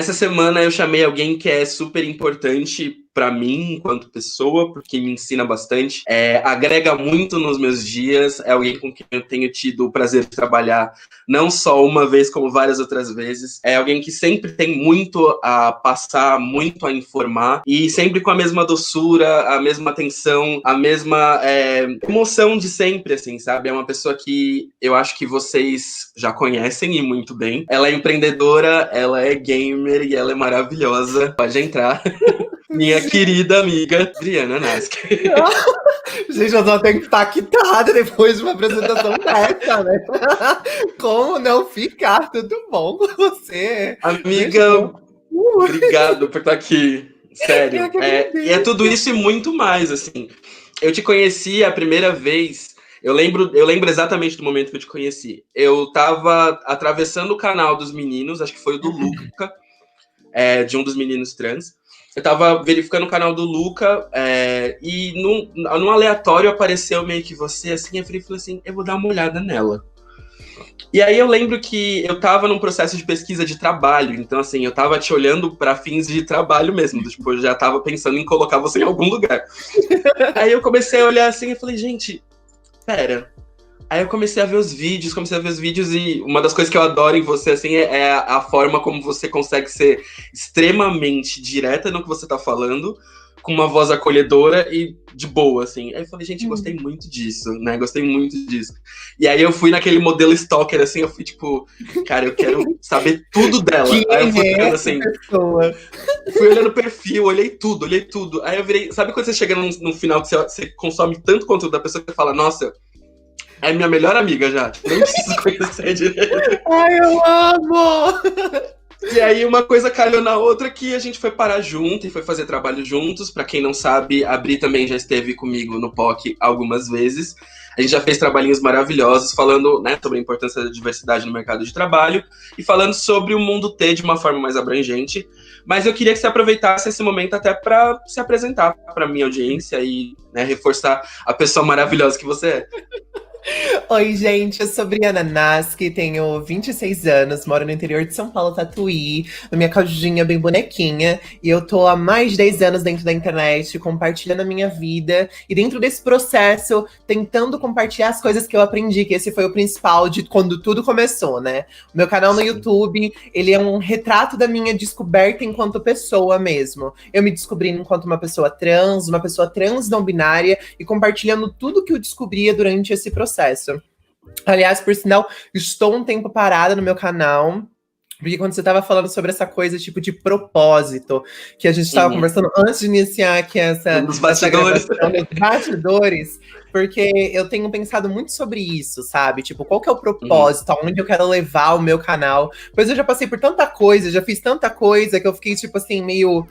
nessa semana eu chamei alguém que é super importante pra mim, enquanto pessoa, porque me ensina bastante, agrega muito nos meus dias, é alguém com quem eu tenho tido o prazer de trabalhar, não só uma vez, como várias outras vezes. É alguém que sempre tem muito a passar, muito a informar, e sempre com a mesma doçura, a mesma atenção, a mesma emoção de sempre, assim, sabe? É uma pessoa que eu acho que vocês já conhecem e muito bem. Ela é empreendedora, ela é gamer e ela é maravilhosa. Pode entrar. Minha querida amiga Briana Nasca. Gente, eu tô até impactada depois de uma apresentação dessa, né? Como não ficar? Tudo bom com você? Amiga, obrigado por estar aqui. Sério. E é tudo isso e muito mais, assim. Eu te conheci a primeira vez. Eu lembro exatamente do momento que eu te conheci. Eu tava atravessando o canal dos meninos, acho que foi o do Luca, de um dos meninos trans. Eu tava verificando o canal do Luca e num aleatório apareceu meio que você, assim, eu falei assim, eu vou dar uma olhada nela. E aí eu lembro que eu tava num processo de pesquisa de trabalho, então assim, eu tava te olhando pra fins de trabalho mesmo, tipo, eu já tava pensando em colocar você em algum lugar. Aí eu comecei a olhar assim e falei, gente, pera. Aí eu comecei a ver os vídeos e uma das coisas que eu adoro em você, assim, é a forma como você consegue ser extremamente direta no que você tá falando, com uma voz acolhedora e de boa, assim. Aí eu falei, gente, gostei muito disso, né? Gostei muito disso. E aí eu fui naquele modelo stalker, assim, eu fui tipo, cara, eu quero saber tudo dela. Aí eu fui ficando assim, fui olhando o perfil, olhei tudo. Aí eu virei, sabe quando você chega no final que você consome tanto conteúdo da pessoa que você fala, nossa, é minha melhor amiga já. Tipo, nem preciso conhecer direito. Ai, eu amo! E aí uma coisa calhou na outra que a gente foi parar junto e foi fazer trabalho juntos. Pra quem não sabe, a Bri também já esteve comigo no POC algumas vezes. A gente já fez trabalhinhos maravilhosos falando, né, sobre a importância da diversidade no mercado de trabalho e falando sobre o mundo T de uma forma mais abrangente. Mas eu queria que você aproveitasse esse momento até para se apresentar para minha audiência e, né, reforçar a pessoa maravilhosa que você é. Oi, gente, eu sou Briana Nasci, tenho 26 anos, moro no interior de São Paulo, Tatuí, na minha caudinha bem bonequinha, e eu tô há mais de 10 anos dentro da internet, compartilhando a minha vida, e dentro desse processo, tentando compartilhar as coisas que eu aprendi, que esse foi o principal de quando tudo começou, né? O meu canal no YouTube, ele é um retrato da minha descoberta enquanto pessoa mesmo. Eu me descobri enquanto uma pessoa trans não binária, e compartilhando tudo que eu descobria durante esse processo. Aliás, por sinal, estou um tempo parada no meu canal, porque quando você estava falando sobre essa coisa, tipo, de propósito, que a gente estava conversando antes de iniciar aqui essa gravação dos bastidores, porque eu tenho pensado muito sobre isso, sabe? Tipo, qual que é o propósito, aonde eu quero levar o meu canal? Pois eu já passei por tanta coisa, já fiz tanta coisa, que eu fiquei, tipo assim, meio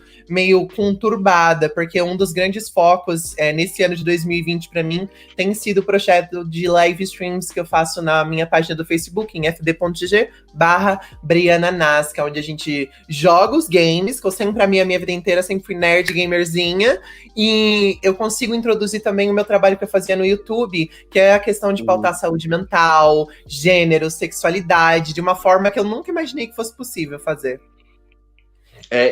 conturbada, porque um dos grandes focos nesse ano de 2020 para mim tem sido o projeto de live streams que eu faço na minha página do Facebook, em fd.g/Briana Nasca, onde a gente joga os games, que eu sempre, a minha vida inteira, sempre fui nerd gamerzinha, e eu consigo introduzir também o meu trabalho que eu fazia no YouTube, que é a questão de pautar saúde mental, gênero, sexualidade, de uma forma que eu nunca imaginei que fosse possível fazer.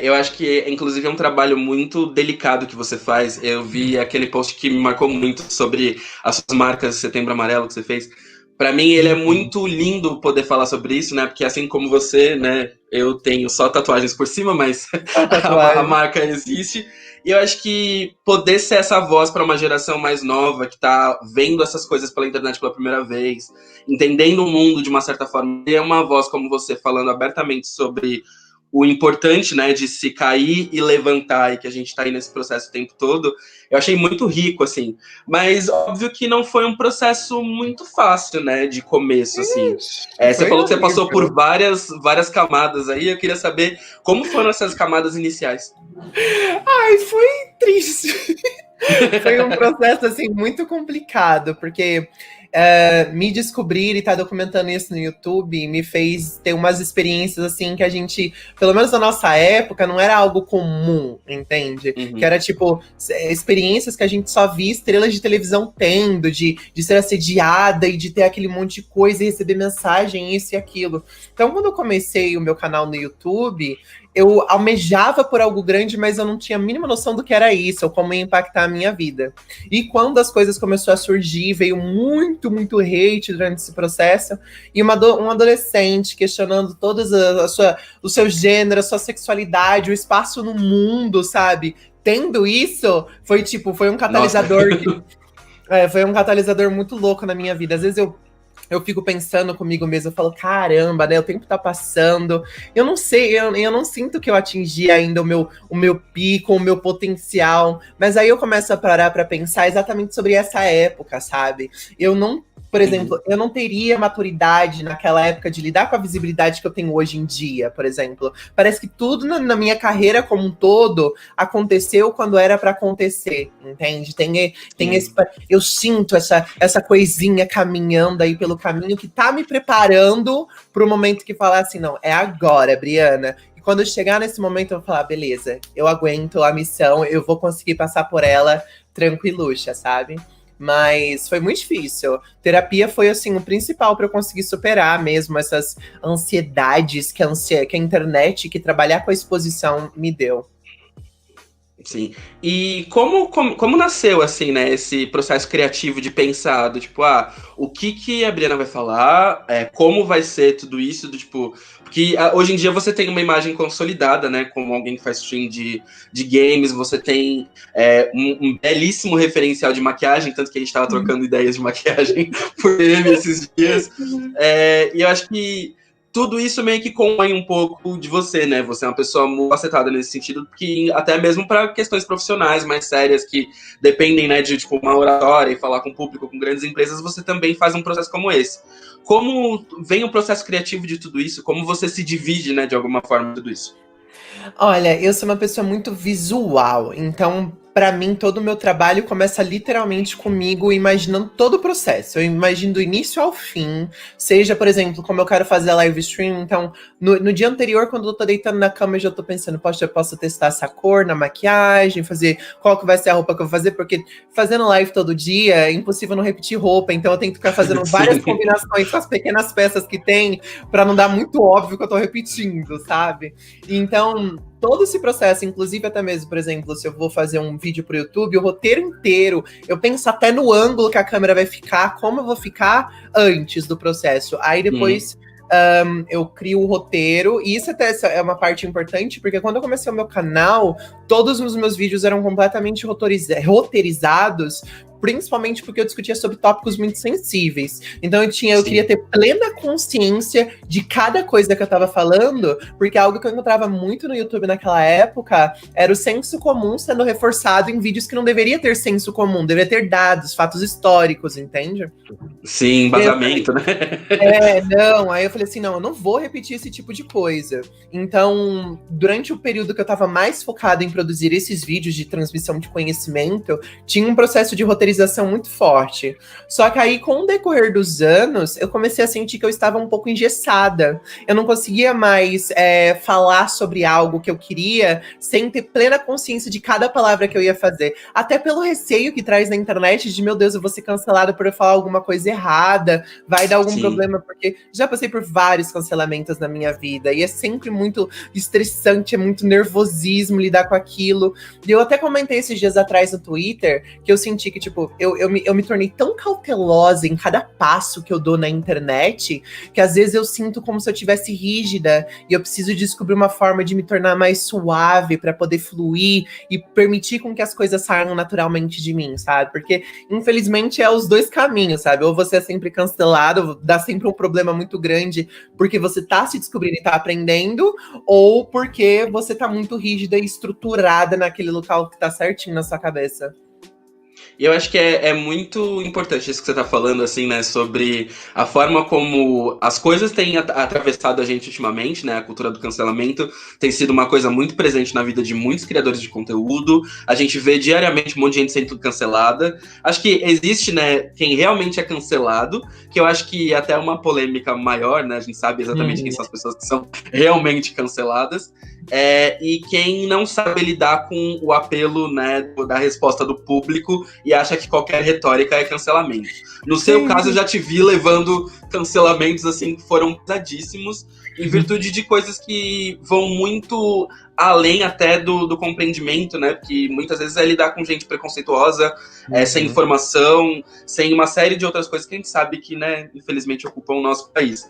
Eu acho que, inclusive, é um trabalho muito delicado que você faz. Eu vi aquele post que me marcou muito sobre as suas marcas Setembro Amarelo que você fez. Pra mim, ele é muito lindo poder falar sobre isso, né? Porque assim como você, né? Eu tenho só tatuagens por cima, mas a marca existe. E eu acho que poder ser essa voz para uma geração mais nova, que tá vendo essas coisas pela internet pela primeira vez, entendendo o mundo de uma certa forma, ter uma voz como você falando abertamente sobre o importante, né, de se cair e levantar, e que a gente tá aí nesse processo o tempo todo, eu achei muito rico, assim. Mas, óbvio que não foi um processo muito fácil, né, de começo, assim. Você falou que você passou por várias camadas aí, eu queria saber como foram essas camadas iniciais. Ai, foi triste. Foi um processo, assim, muito complicado, porque me descobrir e estar documentando isso no YouTube me fez ter umas experiências assim que a gente, pelo menos na nossa época, não era algo comum, entende? Que era tipo, experiências que a gente só via estrelas de televisão tendo, de ser assediada e de ter aquele monte de coisa e receber mensagem, isso e aquilo. Então, quando eu comecei o meu canal no YouTube, eu almejava por algo grande, mas eu não tinha a mínima noção do que era isso, ou como ia impactar a minha vida. E quando as coisas começaram a surgir, veio muito, muito hate durante esse processo, e um adolescente questionando todos o seu gênero, a sua sexualidade, o espaço no mundo, sabe? Tendo isso, foi um catalisador. Foi um catalisador muito louco na minha vida. Às vezes eu fico pensando comigo mesmo, eu falo, caramba, né? O tempo tá passando. Eu não sei, eu não sinto que eu atingi ainda o meu pico, o meu potencial. Mas aí eu começo a parar pra pensar exatamente sobre essa época, sabe? Por exemplo, eu não teria maturidade naquela época de lidar com a visibilidade que eu tenho hoje em dia, por exemplo. Parece que tudo na minha carreira como um todo aconteceu quando era pra acontecer, entende? Eu sinto essa coisinha caminhando aí pelo caminho que tá me preparando pro momento que falar assim, não, é agora, Briana. E quando eu chegar nesse momento, eu vou falar, beleza, eu aguento a missão, eu vou conseguir passar por ela tranquiluxa, sabe? Mas foi muito difícil. Terapia foi, assim, o principal para eu conseguir superar mesmo essas ansiedades que a internet, que trabalhar com a exposição me deu. Sim. E como nasceu, assim, né, esse processo criativo de pensar, do tipo, o que a Briana vai falar, como vai ser tudo isso, do tipo... Porque hoje em dia você tem uma imagem consolidada, né, como alguém que faz stream de games, você tem um belíssimo referencial de maquiagem, tanto que a gente tava trocando ideias de maquiagem por meme esses dias. E eu acho que tudo isso meio que compõe um pouco de você, né? Você é uma pessoa muito acertada nesse sentido, que até mesmo para questões profissionais mais sérias que dependem, né, de tipo uma oratória e falar com o público, com grandes empresas, você também faz um processo como esse. Como vem o processo criativo de tudo isso? Como você se divide, né, de alguma forma, tudo isso? Olha, eu sou uma pessoa muito visual, então pra mim todo o meu trabalho começa literalmente comigo imaginando todo o processo. Eu imagino do início ao fim, seja, por exemplo, como eu quero fazer a live stream, então no dia anterior, quando eu tô deitando na cama, eu já tô pensando, poxa, eu posso testar essa cor na maquiagem, fazer qual que vai ser a roupa que eu vou fazer, porque fazendo live todo dia é impossível não repetir roupa, então eu tenho que ficar fazendo várias combinações com as pequenas peças que tem, pra não dar muito óbvio que eu tô repetindo, sabe? Então, todo esse processo, inclusive até mesmo, por exemplo, se eu vou fazer um vídeo pro YouTube, o roteiro inteiro, eu penso até no ângulo que a câmera vai ficar, como eu vou ficar antes do processo. Aí depois eu crio o roteiro, e isso até é uma parte importante, porque quando eu comecei o meu canal, todos os meus vídeos eram completamente roteirizados, principalmente porque eu discutia sobre tópicos muito sensíveis. Então eu queria ter plena consciência de cada coisa que eu tava falando, porque algo que eu encontrava muito no YouTube naquela época era o senso comum sendo reforçado em vídeos que não deveria ter senso comum, deveria ter dados, fatos históricos, entende? Sim, embasamento, né? Não, aí eu falei assim, não, eu não vou repetir esse tipo de coisa. Então, durante o período que eu tava mais focada em produzir esses vídeos de transmissão de conhecimento, tinha um processo de roteirização muito forte. Só que aí, com o decorrer dos anos, eu comecei a sentir que eu estava um pouco engessada. Eu não conseguia mais falar sobre algo que eu queria sem ter plena consciência de cada palavra que eu ia fazer. Até pelo receio que traz na internet de, meu Deus, eu vou ser cancelada por eu falar alguma coisa errada, vai dar algum problema, porque já passei por vários cancelamentos na minha vida, e é sempre muito estressante, é muito nervosismo lidar com aquilo. E eu até comentei esses dias atrás no Twitter, que eu senti que, tipo, eu me tornei tão cautelosa em cada passo que eu dou na internet, que às vezes eu sinto como se eu tivesse rígida, e eu preciso descobrir uma forma de me tornar mais suave para poder fluir e permitir com que as coisas saiam naturalmente de mim, sabe? Porque, infelizmente, é os dois caminhos, sabe? Ou você é sempre cancelado, dá sempre um problema muito grande porque você tá se descobrindo e tá aprendendo, ou porque você tá muito rígida e estruturada naquele local que tá certinho na sua cabeça. E eu acho que é muito importante isso que você tá falando, assim, né, sobre a forma como as coisas têm atravessado a gente ultimamente, né, a cultura do cancelamento tem sido uma coisa muito presente na vida de muitos criadores de conteúdo, a gente vê diariamente um monte de gente sendo cancelada. Acho que existe, né, quem realmente é cancelado, que eu acho que até é uma polêmica maior, né, a gente sabe exatamente quem são as pessoas que são realmente canceladas, e quem não sabe lidar com o apelo, né, da resposta do público e acha que qualquer retórica é cancelamento. No seu caso, eu já te vi levando cancelamentos assim que foram pesadíssimos, em virtude de coisas que vão muito além até do compreendimento, né? Porque muitas vezes é lidar com gente preconceituosa, sem informação, sem uma série de outras coisas que a gente sabe que, né, infelizmente ocupam o nosso país.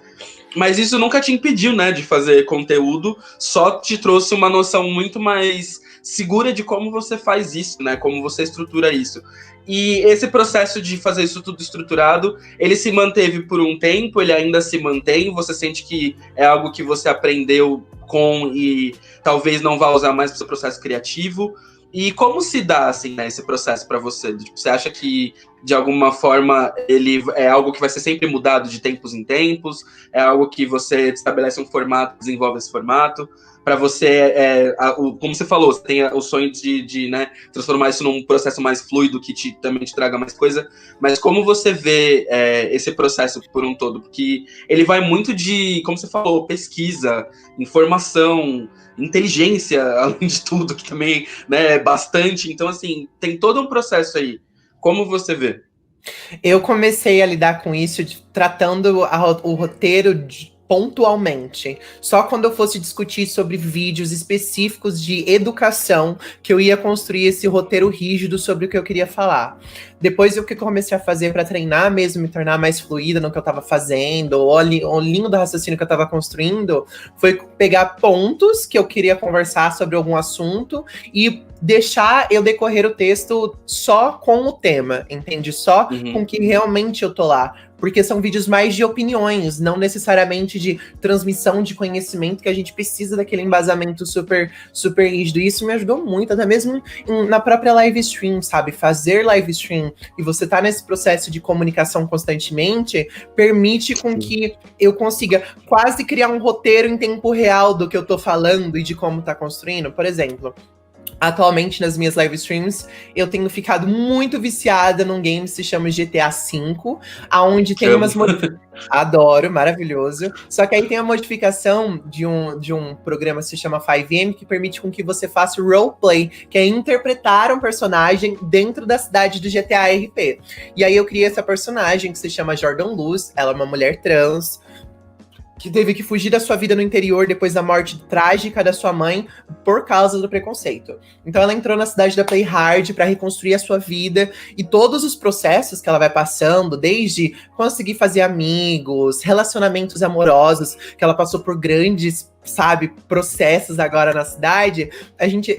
Mas isso nunca te impediu, né, de fazer conteúdo, só te trouxe uma noção muito mais segura de como você faz isso, né? Como você estrutura isso. E esse processo de fazer isso tudo estruturado, ele se manteve por um tempo, ele ainda se mantém, você sente que é algo que você aprendeu com e talvez não vá usar mais para o seu processo criativo. E como se dá, assim, né, esse processo para você? Tipo, você acha que, de alguma forma, ele é algo que vai ser sempre mudado de tempos em tempos? É algo que você estabelece um formato, desenvolve esse formato? Para você, como você falou, você tem o sonho de né, transformar isso num processo mais fluido, que também te traga mais coisa. Mas como você vê esse processo por um todo? Porque ele vai muito de, como você falou, pesquisa, informação, inteligência, além de tudo, que também, né, é bastante. Então, assim, tem todo um processo aí. Como você vê? Eu comecei a lidar com isso tratando o roteiro pontualmente. Só quando eu fosse discutir sobre vídeos específicos de educação que eu ia construir esse roteiro rígido sobre o que eu queria falar. Depois o que eu comecei a fazer para treinar mesmo, me tornar mais fluida no que eu estava fazendo, o linho do raciocínio que eu estava construindo, foi pegar pontos que eu queria conversar sobre algum assunto e deixar eu decorrer o texto só com o tema, entende? Só com que realmente eu tô lá. Porque são vídeos mais de opiniões, não necessariamente de transmissão de conhecimento, que a gente precisa daquele embasamento super, super rígido. E isso me ajudou muito, até mesmo na própria live stream, sabe? Fazer live stream e você tá nesse processo de comunicação constantemente, permite com que eu consiga quase criar um roteiro em tempo real do que eu tô falando e de como tá construindo. Por exemplo, atualmente, nas minhas live streams, eu tenho ficado muito viciada num game que se chama GTA V, aonde tem umas Adoro, maravilhoso. Só que aí tem a modificação de um programa que se chama 5M, que permite com que você faça roleplay, que é interpretar um personagem dentro da cidade do GTA RP. E aí eu criei essa personagem que se chama Jordan Luz, ela é uma mulher trans, que teve que fugir da sua vida no interior depois da morte trágica da sua mãe por causa do preconceito. Então ela entrou na cidade da Play Hard para reconstruir a sua vida e todos os processos que ela vai passando, desde conseguir fazer amigos, relacionamentos amorosos, que ela passou por grandes, sabe, processos agora na cidade,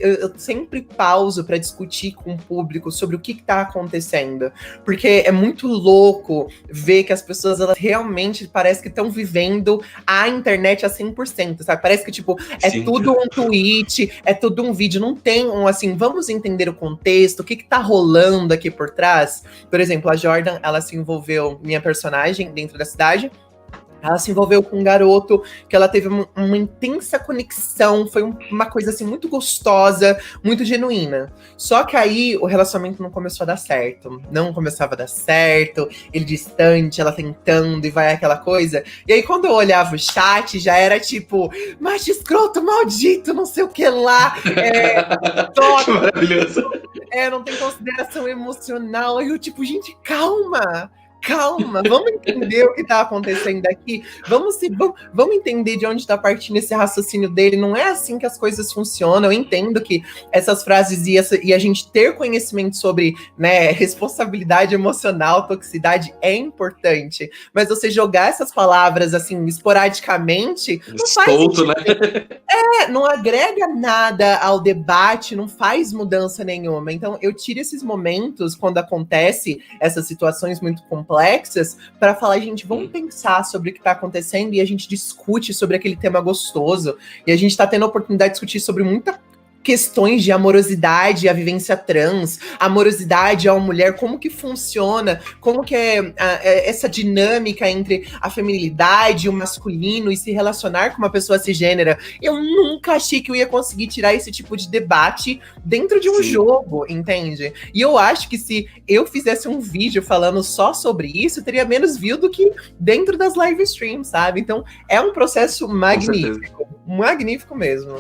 eu sempre pauso para discutir com o público sobre o que tá acontecendo, porque é muito louco ver que as pessoas, elas realmente parece que estão vivendo a internet a 100%, sabe? Parece que, tipo, Sim. Tudo um tweet, é tudo um vídeo, não tem assim, vamos entender o contexto, o que tá rolando aqui por trás. Por exemplo, a Jordan, ela se envolveu, minha personagem, dentro da cidade, ela se envolveu com um garoto que ela teve uma intensa conexão, foi uma coisa assim muito gostosa, muito genuína. Só que aí o relacionamento não começou a dar certo. Não começava a dar certo, ele distante, ela tentando e vai aquela coisa. E aí quando eu olhava o chat, já era tipo, macho escroto, maldito, não sei o que lá. Que maravilhoso. Não tem consideração emocional. Aí eu tipo, gente, calma. Calma, vamos entender o que tá acontecendo aqui. Vamos entender de onde tá partindo esse raciocínio dele. Não é assim que as coisas funcionam. Eu entendo que essas frases e a gente ter conhecimento sobre, né, responsabilidade emocional, toxicidade é importante. Mas você jogar essas palavras assim, esporadicamente, não faz sentido, né? Não agrega nada ao debate, não faz mudança nenhuma. Então, eu tiro esses momentos quando acontece essas situações muito complexas para falar, gente, vamos pensar sobre o que tá acontecendo e a gente discute sobre aquele tema gostoso. E a gente tá tendo a oportunidade de discutir sobre muita questões de amorosidade, a vivência trans, amorosidade a uma mulher, como que funciona, como que é essa dinâmica entre a feminilidade, o masculino e se relacionar com uma pessoa cisgênera. Eu nunca achei que eu ia conseguir tirar esse tipo de debate dentro de um jogo, entende? E eu acho que se eu fizesse um vídeo falando só sobre isso, teria menos view do que dentro das live streams, sabe? Então é um processo magnífico, magnífico mesmo.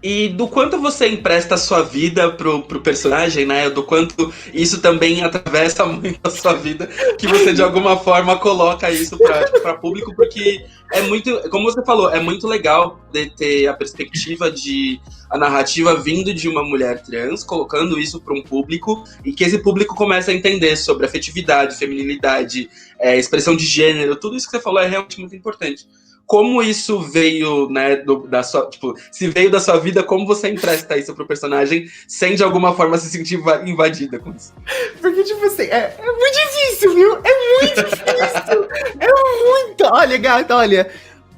E do quanto você empresta a sua vida pro personagem, né? Do quanto isso também atravessa muito a sua vida, que você de alguma forma coloca isso pra público, porque é muito, como você falou, é muito legal de ter a perspectiva de a narrativa vindo de uma mulher trans, colocando isso para um público, e que esse público comece a entender sobre afetividade, feminilidade, expressão de gênero, tudo isso que você falou é realmente muito importante. Como isso veio, né, se veio da sua vida, como você empresta isso pro personagem sem de alguma forma se sentir invadida com isso? Porque, tipo assim, é muito difícil, viu? É muito difícil! É muito! Olha, gata, olha,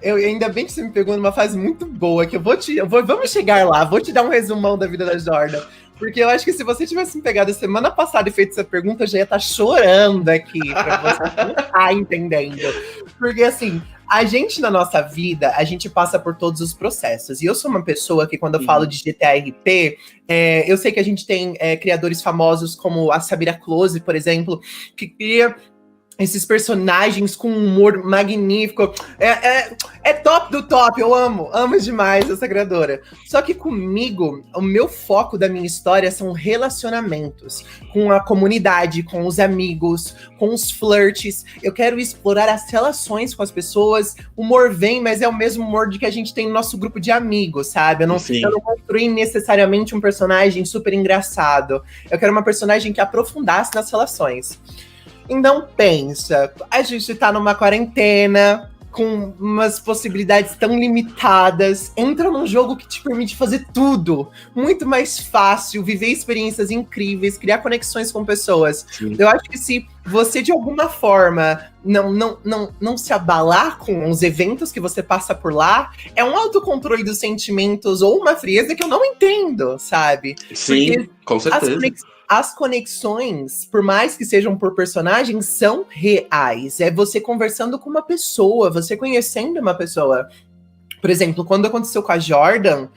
ainda bem que você me pegou numa fase muito boa, que vamos chegar lá, vou te dar um resumão da vida da Jordan. Porque eu acho que se você tivesse me pegado semana passada e feito essa pergunta, eu já ia estar chorando aqui, pra você não tá entendendo. Porque, assim, a gente, na nossa vida, a gente passa por todos os processos. E eu sou uma pessoa que, quando eu falo de GTA-RP, eu sei que a gente tem criadores famosos como a Sabira Close, por exemplo, que cria esses personagens com um humor magnífico. É top do top, eu amo demais essa criadora. Só que comigo, o meu foco da minha história são relacionamentos. Com a comunidade, com os amigos, com os flirts. Eu quero explorar as relações com as pessoas. O humor vem, mas é o mesmo humor de que a gente tem no nosso grupo de amigos, sabe? Eu não construí necessariamente um personagem super engraçado. Eu quero uma personagem que aprofundasse nas relações. Então pensa, a gente tá numa quarentena, com umas possibilidades tão limitadas, entra num jogo que te permite fazer tudo, muito mais fácil, viver experiências incríveis, criar conexões com pessoas. Sim. Eu acho que se você, de alguma forma, não se abalar com os eventos que você passa por lá, é um autocontrole dos sentimentos ou uma frieza que eu não entendo, sabe? Sim, porque com certeza. As conexões, por mais que sejam por personagens, são reais. É você conversando com uma pessoa, você conhecendo uma pessoa. Por exemplo, quando aconteceu com a Jordan,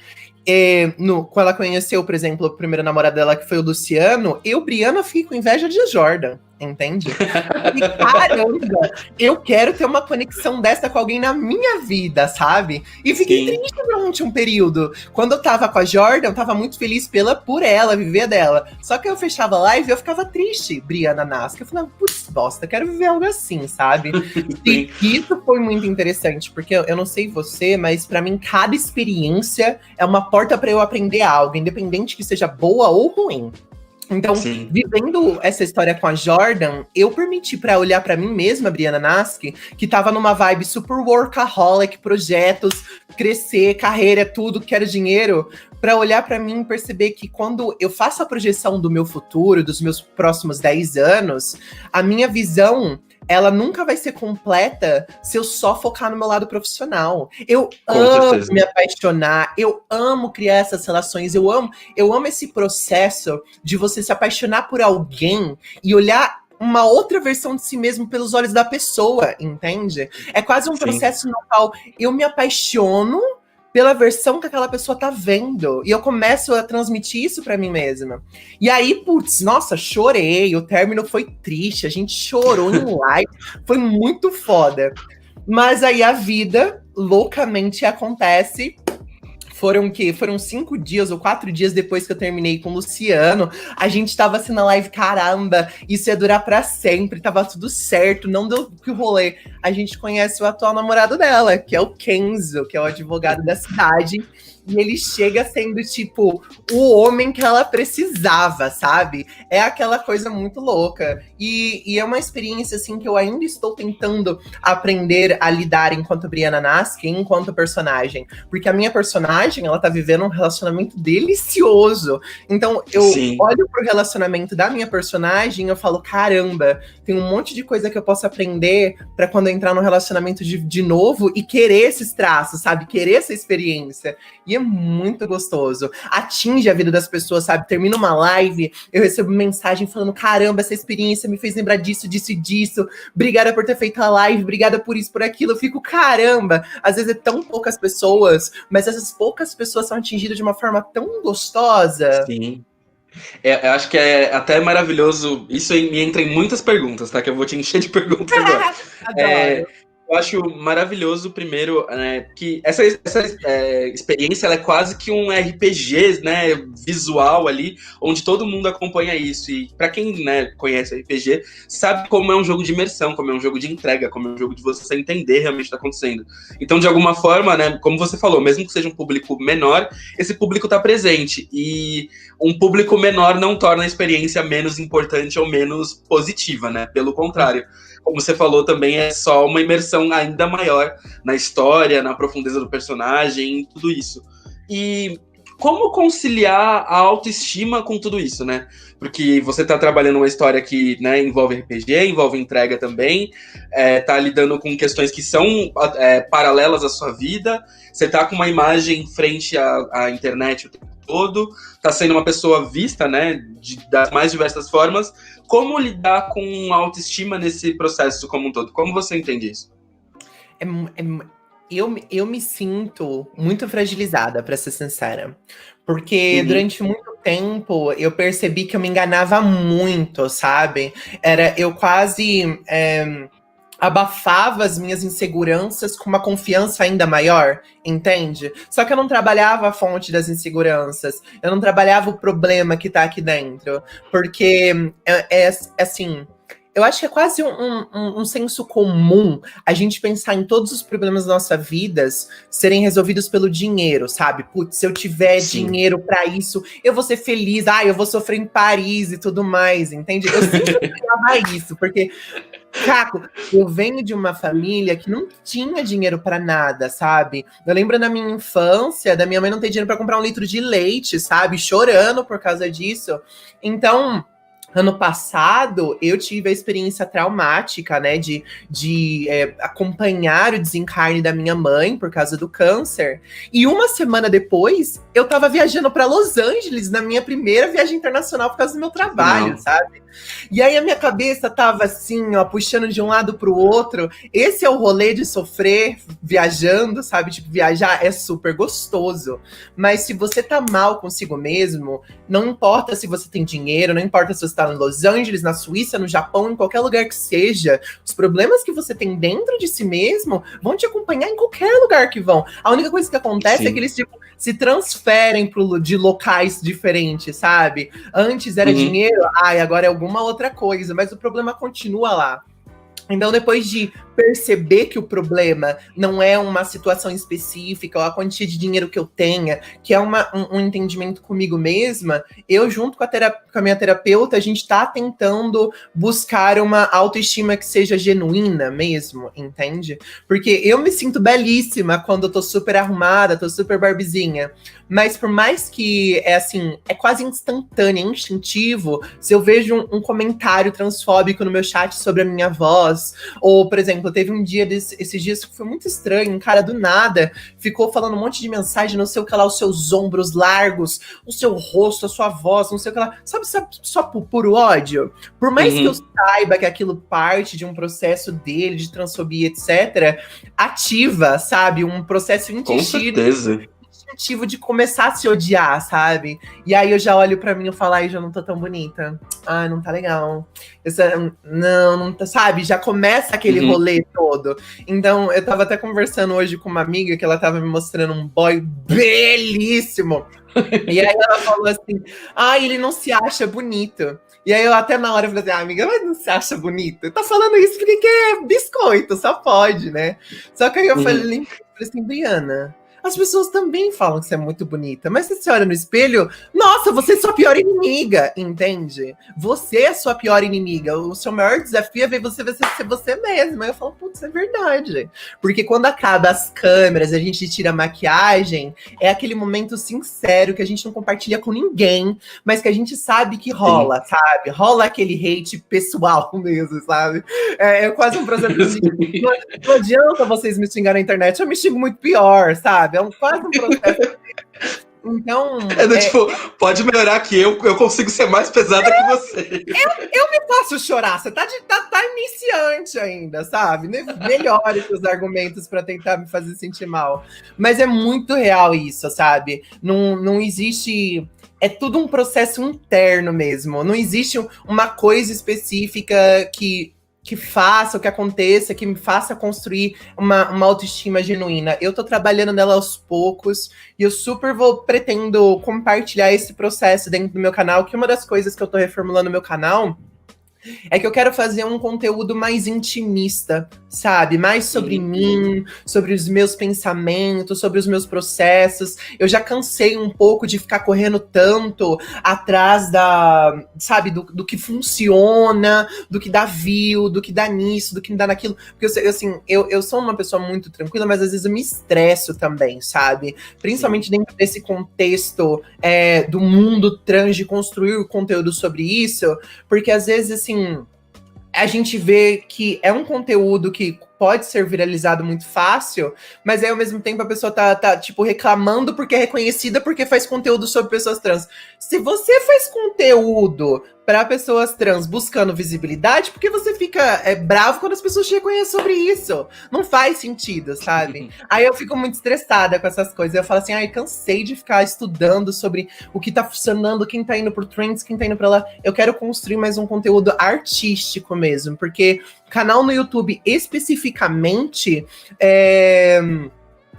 quando ela conheceu, por exemplo, o primeiro namorado dela, que foi o Luciano, Briana, fiquei com inveja de Jordan, entende? E caramba, eu quero ter uma conexão dessa com alguém na minha vida, sabe? E fiquei triste durante um período. Quando eu tava com a Jordan, eu tava muito feliz por ela, viver dela. Só que eu fechava a live e eu ficava triste, Briana Nasca. Eu falava, putz, bosta, quero viver algo assim, sabe? E isso foi muito interessante, porque eu não sei você, mas pra mim cada experiência é uma porta pra eu aprender algo, independente que seja boa ou ruim. Então, vivendo essa história com a Jordan, eu permiti pra olhar pra mim mesma, Briana Nasci, que tava numa vibe super workaholic, projetos, crescer, carreira, tudo, quero dinheiro, pra olhar pra mim e perceber que quando eu faço a projeção do meu futuro, dos meus próximos 10 anos, a minha visão, ela nunca vai ser completa se eu só focar no meu lado profissional. Eu amo me apaixonar, eu amo criar essas relações, eu amo esse processo de você se apaixonar por alguém e olhar uma outra versão de si mesmo pelos olhos da pessoa, entende? É quase um processo no qual eu me apaixono pela versão que aquela pessoa tá vendo. E eu começo a transmitir isso pra mim mesma. E aí, putz, nossa, chorei. O término foi triste. A gente chorou em live. Foi muito foda. Mas aí a vida loucamente acontece. Foram 5 dias ou 4 dias depois que eu terminei com o Luciano. A gente tava assim na live, caramba, isso ia durar pra sempre, tava tudo certo, não deu que rolê. A gente conhece o atual namorado dela, que é o Kenzo, que é o advogado da cidade. E ele chega sendo, tipo, o homem que ela precisava, sabe? É aquela coisa muito louca. E é uma experiência, assim, que eu ainda estou tentando aprender a lidar enquanto Briana Nasci, enquanto personagem. Porque a minha personagem, ela tá vivendo um relacionamento delicioso. Então, eu olho pro relacionamento da minha personagem e eu falo, caramba, tem um monte de coisa que eu posso aprender pra quando eu entrar no relacionamento de novo e querer esses traços, sabe? Querer essa experiência. E E é muito gostoso. Atinge a vida das pessoas, sabe? Termina uma live, eu recebo mensagem falando: caramba, essa experiência me fez lembrar disso, disso e disso. Obrigada por ter feito a live, obrigada por isso, por aquilo. Eu fico, caramba, às vezes é tão poucas pessoas, mas essas poucas pessoas são atingidas de uma forma tão gostosa. Sim. Eu acho que é até maravilhoso. Isso me entra em muitas perguntas, tá? Que eu vou te encher de perguntas agora. Adoro. Eu acho maravilhoso, primeiro, que essa experiência ela é quase que um RPG, né, visual ali, onde todo mundo acompanha isso. E para quem, né, conhece RPG, sabe como é um jogo de imersão, como é um jogo de entrega, como é um jogo de você entender realmente o que está acontecendo. Então, de alguma forma, né, como você falou, mesmo que seja um público menor, esse público está presente. E um público menor não torna a experiência menos importante ou menos positiva, né? Pelo contrário. Como você falou, também é só uma imersão ainda maior na história, na profundeza do personagem, tudo isso. E como conciliar a autoestima com tudo isso, né? Porque você está trabalhando uma história que, né, envolve RPG, envolve entrega também, tá lidando com questões que são paralelas à sua vida, você tá com uma imagem frente à internet o tempo todo, tá sendo uma pessoa vista, né, das mais diversas formas. Como lidar com a autoestima nesse processo como um todo? Como você entende isso? Eu me sinto muito fragilizada, para ser sincera. Porque durante muito tempo eu percebi que eu me enganava muito, sabe? Eu quase abafava as minhas inseguranças com uma confiança ainda maior, entende? Só que eu não trabalhava a fonte das inseguranças, eu não trabalhava o problema que tá aqui dentro, porque assim, eu acho que é quase um senso comum a gente pensar em todos os problemas da nossa vida serem resolvidos pelo dinheiro, sabe? Putz, se eu tiver dinheiro pra isso, eu vou ser feliz, eu vou sofrer em Paris e tudo mais, entende? Eu sempre pensava isso, porque Caco, eu venho de uma família que não tinha dinheiro pra nada, sabe? Eu lembro na minha infância, da minha mãe não ter dinheiro pra comprar 1 litro de leite, sabe? Chorando por causa disso. Então, ano passado, eu tive a experiência traumática, né, de acompanhar o desencarne da minha mãe por causa do câncer. E uma semana depois, eu tava viajando para Los Angeles na minha primeira viagem internacional por causa do meu trabalho, sabe? E aí a minha cabeça tava assim, ó, puxando de um lado pro outro. Esse é o rolê de sofrer viajando, sabe? Tipo, viajar é super gostoso. Mas se você tá mal consigo mesmo, não importa se você tem dinheiro, não importa se você tá em Los Angeles, na Suíça, no Japão, em qualquer lugar que seja, os problemas que você tem dentro de si mesmo vão te acompanhar em qualquer lugar que vão. A única coisa que acontece é que eles, tipo, se transferem de locais diferentes, sabe? Antes era dinheiro, agora é alguma outra coisa, mas o problema continua lá. Então, depois de perceber que o problema não é uma situação específica, ou a quantia de dinheiro que eu tenha, que é um entendimento comigo mesma, eu, junto com a minha terapeuta, a gente tá tentando buscar uma autoestima que seja genuína mesmo, entende? Porque eu me sinto belíssima quando eu tô super arrumada, tô super barbizinha. Mas por mais que é quase instantâneo, é instintivo, se eu vejo um comentário transfóbico no meu chat sobre a minha voz, ou, por exemplo, teve um dia esses dias que foi muito estranho, um cara do nada ficou falando um monte de mensagem, não sei o que lá, os seus ombros largos, o seu rosto, a sua voz, não sei o que lá, sabe só por puro ódio? Por mais que eu saiba que aquilo parte de um processo dele, de transfobia, etc., ativa, sabe, um processo Com certeza. instintivo de começar a se odiar, sabe? E aí eu já olho pra mim e falo, já não tô tão bonita. Não tá legal. Não tá, sabe? Já começa aquele rolê todo. Então, eu tava até conversando hoje com uma amiga que ela tava me mostrando um boy belíssimo. E aí ela falou assim, ele não se acha bonito. E aí eu até na hora falei assim, amiga, mas não se acha bonito? Tá falando isso porque quer biscoito, só pode, né? Só que aí eu falei assim, Briana, as pessoas também falam que você é muito bonita, mas se você olha no espelho, nossa, você é sua pior inimiga, entende? Você é sua pior inimiga. O seu maior desafio é ver você ser você mesma. Aí eu falo, putz, é verdade. Porque quando acaba as câmeras, a gente tira a maquiagem, é aquele momento sincero que a gente não compartilha com ninguém, mas que a gente sabe que rola, sabe? Rola aquele hate pessoal mesmo, sabe? É quase um processo de... Não adianta vocês me xingarem na internet, eu me xingo muito pior, sabe? sabe? É quase um processo. Então. Tipo, pode melhorar que eu consigo ser mais pesada que você. Eu me faço chorar. Você tá iniciante ainda, sabe? Melhore seus argumentos para tentar me fazer sentir mal. Mas é muito real isso, sabe? Não existe. É tudo um processo interno mesmo. Não existe uma coisa específica que faça, o que aconteça, que me faça construir uma autoestima genuína. Eu tô trabalhando nela aos poucos e eu pretendo compartilhar esse processo dentro do meu canal, que uma das coisas que eu tô reformulando no meu canal é que eu quero fazer um conteúdo mais intimista, sabe? Mais sobre mim, sobre os meus pensamentos, sobre os meus processos. Eu já cansei um pouco de ficar correndo tanto atrás sabe, do que funciona, do que dá view, do que dá nisso, do que dá naquilo. Porque, assim, eu sou uma pessoa muito tranquila, mas às vezes eu me estresso também, sabe? Principalmente dentro desse contexto do mundo trans, de construir o conteúdo sobre isso, porque às vezes, assim, a gente vê que é um conteúdo que pode ser viralizado muito fácil, mas aí ao mesmo tempo a pessoa tá tipo, reclamando porque é reconhecida porque faz conteúdo sobre pessoas trans. Se você faz conteúdo para pessoas trans buscando visibilidade, por que você fica bravo quando as pessoas te reconhecem sobre isso? Não faz sentido, sabe? Aí eu fico muito estressada com essas coisas. Eu falo assim, ai, cansei de ficar estudando sobre o que tá funcionando, quem tá indo por trends, quem tá indo pra lá. Eu quero construir mais um conteúdo artístico mesmo, porque canal no YouTube especificamente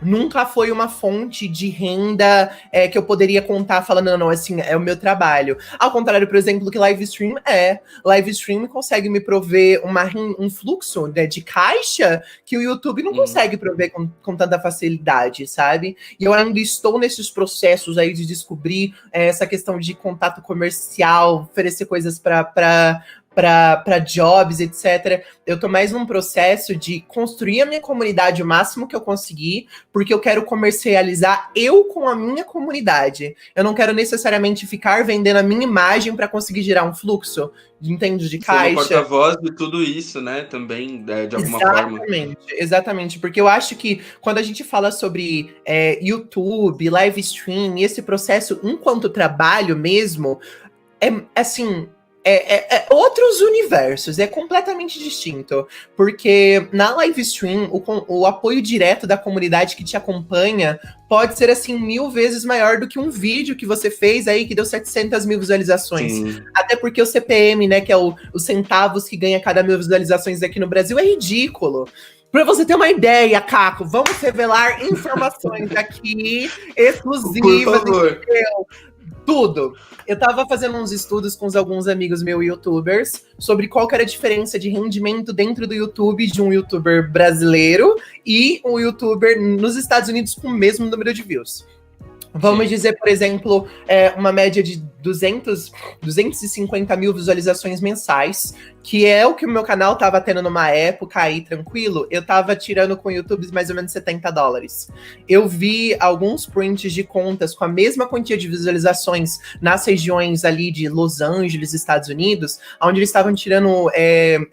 nunca foi uma fonte de renda que eu poderia contar falando, não, assim, é o meu trabalho. Ao contrário, por exemplo, que live stream Live stream consegue me prover um fluxo, né, de caixa que o YouTube não consegue prover com tanta facilidade, sabe? E eu ainda estou nesses processos aí de descobrir essa questão de contato comercial, oferecer coisas para jobs, etc. Eu tô mais num processo de construir a minha comunidade o máximo que eu conseguir, porque eu quero comercializar eu com a minha comunidade. Eu não quero necessariamente ficar vendendo a minha imagem para conseguir gerar um fluxo, entende, de caixa. Ser uma porta-voz de tudo isso, né, também, de alguma forma. Exatamente, porque eu acho que quando a gente fala sobre YouTube, live stream, e esse processo enquanto trabalho mesmo, assim... outros universos, é completamente distinto. Porque na live stream, o apoio direto da comunidade que te acompanha pode ser, assim, 1000 vezes maior do que um vídeo que você fez aí que deu 700 mil visualizações. Sim. Até porque o CPM, né, que é os centavos que ganha cada 1000 visualizações aqui no Brasil, é ridículo. Pra você ter uma ideia, Caco, vamos revelar informações aqui exclusivas. Por favor. Tudo. Eu tava fazendo uns estudos com alguns amigos meus youtubers sobre qual que era a diferença de rendimento dentro do YouTube de um youtuber brasileiro e um youtuber nos Estados Unidos com o mesmo número de views. Vamos dizer, por exemplo, uma média de 250 mil visualizações mensais, que é o que o meu canal tava tendo numa época aí, tranquilo. Eu tava tirando com o YouTube mais ou menos $70. Eu vi alguns prints de contas com a mesma quantia de visualizações nas regiões ali de Los Angeles, Estados Unidos, onde eles estavam tirando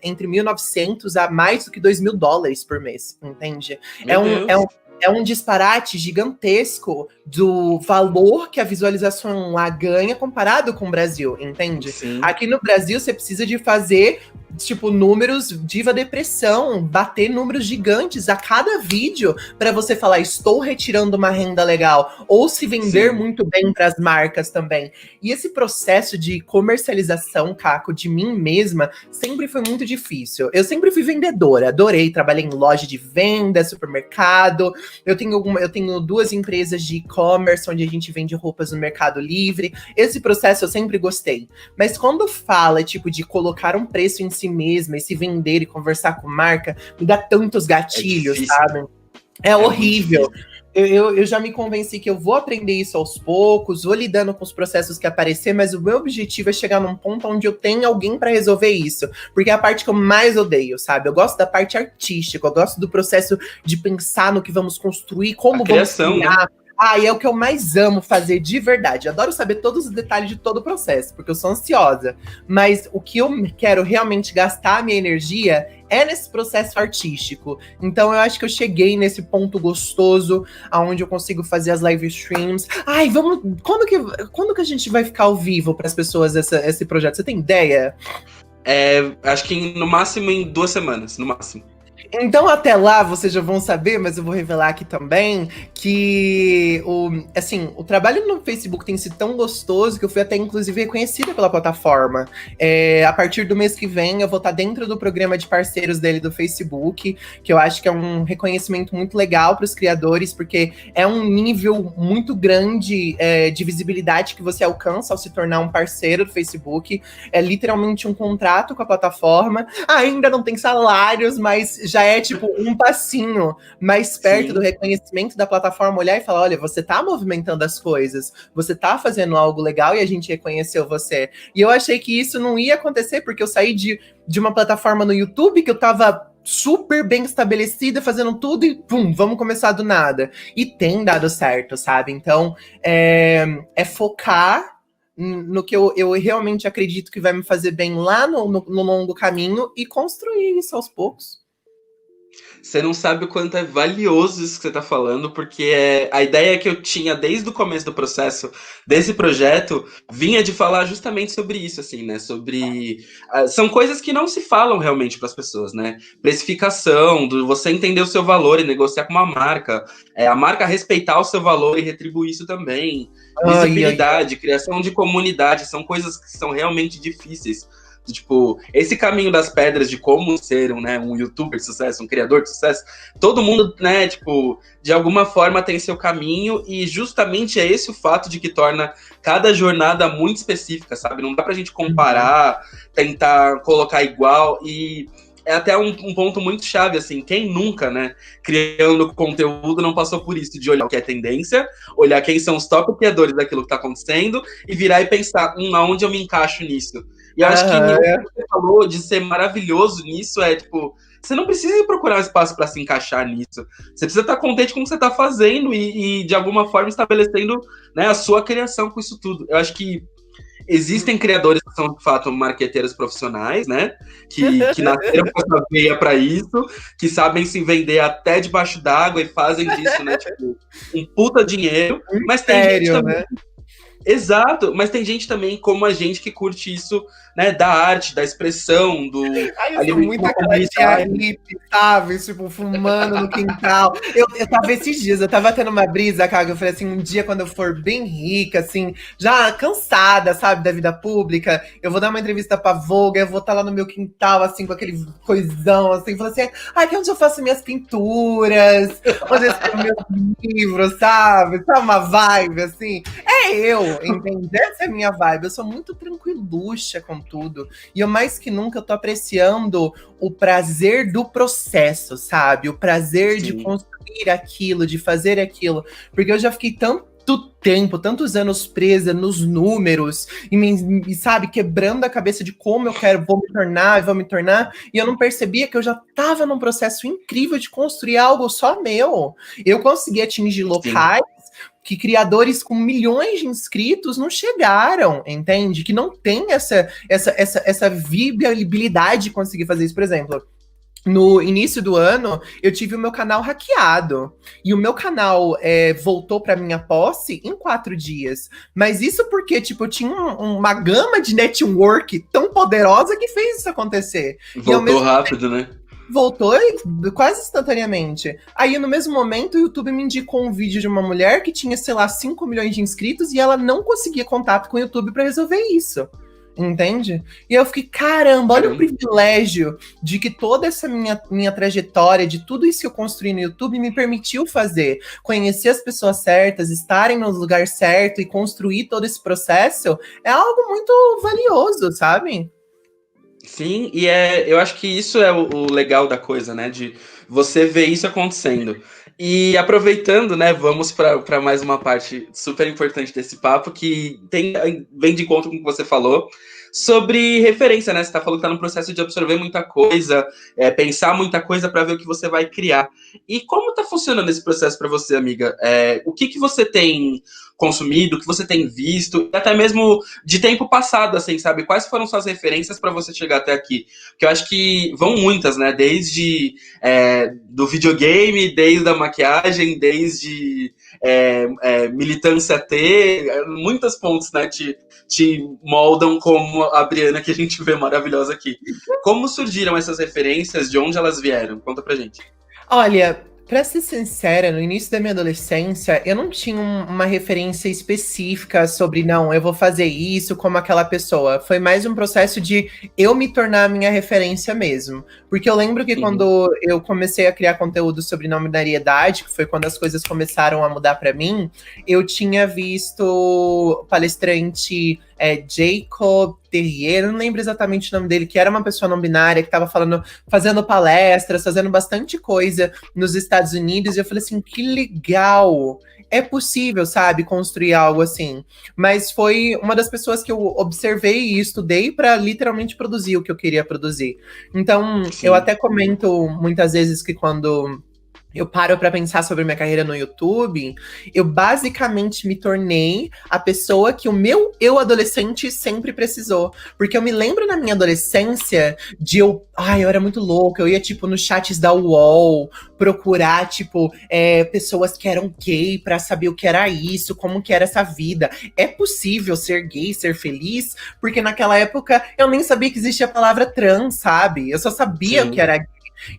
entre 1.900 a mais do que $2.000 por mês, entende? É um disparate gigantesco do valor que a visualização lá ganha comparado com o Brasil, entende? Sim. Aqui no Brasil, você precisa de fazer, tipo, números diva depressão, bater números gigantes a cada vídeo para você falar, estou retirando uma renda legal, ou se vender Sim. muito bem para as marcas também. E esse processo de comercialização, Caco, de mim mesma, sempre foi muito difícil. Eu sempre fui vendedora, adorei, trabalhei em loja de venda, supermercado. Eu tenho 2 empresas de e-commerce, onde a gente vende roupas no Mercado Livre. Esse processo eu sempre gostei. Mas quando fala, tipo, de colocar um preço em si mesma e se vender e conversar com marca, me dá tantos gatilhos, sabe? É horrível. Eu já me convenci que eu vou aprender isso aos poucos, vou lidando com os processos que aparecer, mas o meu objetivo é chegar num ponto onde eu tenho alguém para resolver isso. Porque é a parte que eu mais odeio, sabe? Eu gosto da parte artística, eu gosto do processo de pensar no que vamos construir, como vamos criar. Né? E é o que eu mais amo fazer de verdade. Adoro saber todos os detalhes de todo o processo, porque eu sou ansiosa. Mas o que eu quero realmente gastar a minha energia é nesse processo artístico. Então eu acho que eu cheguei nesse ponto gostoso, aonde eu consigo fazer as live streams. Vamos. Quando que a gente vai ficar ao vivo para as pessoas esse projeto? Você tem ideia? Acho que no máximo em 2 semanas, no máximo. Então, até lá, vocês já vão saber, mas eu vou revelar aqui também, que o trabalho no Facebook tem sido tão gostoso que eu fui até, inclusive, reconhecida pela plataforma. A partir do mês que vem, eu vou estar dentro do programa de parceiros dele do Facebook, que eu acho que é um reconhecimento muito legal para os criadores, porque é um nível muito grande de visibilidade que você alcança ao se tornar um parceiro do Facebook. É literalmente um contrato com a plataforma. Ainda não tem salários, mas já é tipo um passinho mais perto do reconhecimento da plataforma olhar e falar, olha, você tá movimentando as coisas, você tá fazendo algo legal e a gente reconheceu você. E eu achei que isso não ia acontecer porque eu saí de uma plataforma no YouTube que eu tava super bem estabelecida, fazendo tudo e pum, vamos começar do nada. E tem dado certo, sabe? Então, é focar no que eu realmente acredito que vai me fazer bem lá no longo caminho e construir isso aos poucos. Você não sabe o quanto é valioso isso que você está falando, porque a ideia que eu tinha desde o começo do processo desse projeto vinha de falar justamente sobre isso, assim, né? São coisas que não se falam realmente para as pessoas, né? Precificação, você entender o seu valor e negociar com uma marca, a marca respeitar o seu valor e retribuir isso também. Visibilidade, criação de comunidade, são coisas que são realmente difíceis. Tipo, esse caminho das pedras de como ser um youtuber de sucesso, um criador de sucesso, todo mundo, né, tipo, de alguma forma tem seu caminho e justamente é esse o fato de que torna cada jornada muito específica, sabe? Não dá pra gente comparar, tentar colocar igual e é até um ponto muito chave, assim, quem nunca, né, criando conteúdo não passou por isso, de olhar o que é tendência, olhar quem são os top criadores daquilo que tá acontecendo e virar e pensar, aonde eu me encaixo nisso? E eu acho que o que você falou de ser maravilhoso nisso tipo, você não precisa procurar um espaço para se encaixar nisso. Você precisa estar contente com o que você está fazendo e, de alguma forma, estabelecendo, né, a sua criação com isso tudo. Eu acho que existem criadores que são, de fato, marqueteiros profissionais, né? Que nasceram com essa veia para isso, que sabem se vender até debaixo d'água e fazem disso, né? Tipo, um puta dinheiro. Mas tem gente também... né? Exato, mas tem gente também como a gente que curte isso, né, da arte, da expressão, do... eu sou muito hippie, sabe? Tipo, fumando no quintal. Eu tava esses dias, eu tava tendo uma brisa, cara, eu falei assim, um dia quando eu for bem rica, assim, já cansada, sabe, da vida pública, eu vou dar uma entrevista pra Vogue, eu vou estar lá no meu quintal, assim, com aquele coisão, assim, falei assim, aqui é onde eu faço minhas pinturas, onde eu escrevo meus livros, sabe? Sabe uma vibe, assim? Entende? Essa é a minha vibe. Eu sou muito tranquiluxa com tudo. E eu, mais que nunca, eu tô apreciando o prazer do processo, sabe? O prazer de construir aquilo, de fazer aquilo. Porque eu já fiquei tantos anos presa nos números e sabe, quebrando a cabeça de como vou me tornar, e eu não percebia que eu já tava num processo incrível de construir algo só meu. Eu consegui atingir locais que criadores com milhões de inscritos não chegaram, entende? Que não tem essa viabilidade de conseguir fazer isso. Por exemplo, no início do ano, eu tive o meu canal hackeado. E o meu canal voltou para minha posse em 4 dias. Mas isso porque, tipo, eu tinha uma gama de network tão poderosa que fez isso acontecer. Voltou rápido, né? Voltou quase instantaneamente. Aí, no mesmo momento, o YouTube me indicou um vídeo de uma mulher que tinha, sei lá, 5 milhões de inscritos e ela não conseguia contato com o YouTube para resolver isso. Entende? E eu fiquei, caramba, olha o privilégio de que toda essa minha trajetória, de tudo isso que eu construí no YouTube, me permitiu fazer. Conhecer as pessoas certas, estarem no lugar certo e construir todo esse processo é algo muito valioso, sabe? Sim, e eu acho que isso é o legal da coisa, né? De você ver isso acontecendo. E aproveitando, né, vamos para mais uma parte super importante desse papo, que vem de encontro com o que você falou sobre referência, né? Você tá falando que tá no processo de absorver muita coisa, pensar muita coisa para ver o que você vai criar. E como tá funcionando esse processo para você, amiga? O que você tem consumido, o que você tem visto, e até mesmo de tempo passado, assim, sabe? Quais foram suas referências para você chegar até aqui? Porque eu acho que vão muitas, né? Desde do videogame, desde a maquiagem, desde militância T, muitos pontos, né? Te moldam como a Briana que a gente vê maravilhosa aqui. Como surgiram essas referências? De onde elas vieram? Conta pra gente. Olha, pra ser sincera, no início da minha adolescência, eu não tinha uma referência específica sobre, não, eu vou fazer isso como aquela pessoa. Foi mais um processo de eu me tornar a minha referência mesmo. Porque eu lembro que quando eu comecei a criar conteúdo sobre não binariedade, que foi quando as coisas começaram a mudar pra mim, eu tinha visto o palestrante Jacob Terrier, não lembro exatamente o nome dele, que era uma pessoa não binária, que estava fazendo palestras, fazendo bastante coisa nos Estados Unidos, e eu falei assim, que legal! É possível, sabe, construir algo assim. Mas foi uma das pessoas que eu observei e estudei para literalmente produzir o que eu queria produzir. Então, Sim. eu até comento muitas vezes que quando eu paro para pensar sobre minha carreira no YouTube, eu basicamente me tornei a pessoa que o meu eu adolescente sempre precisou. Porque eu me lembro na minha adolescência de eu era muito louca, eu ia, tipo, nos chats da UOL, procurar, tipo, pessoas que eram gay pra saber o que era isso, como que era essa vida. É possível ser gay, ser feliz? Porque naquela época eu nem sabia que existia a palavra trans, sabe? Eu só sabia o que era gay.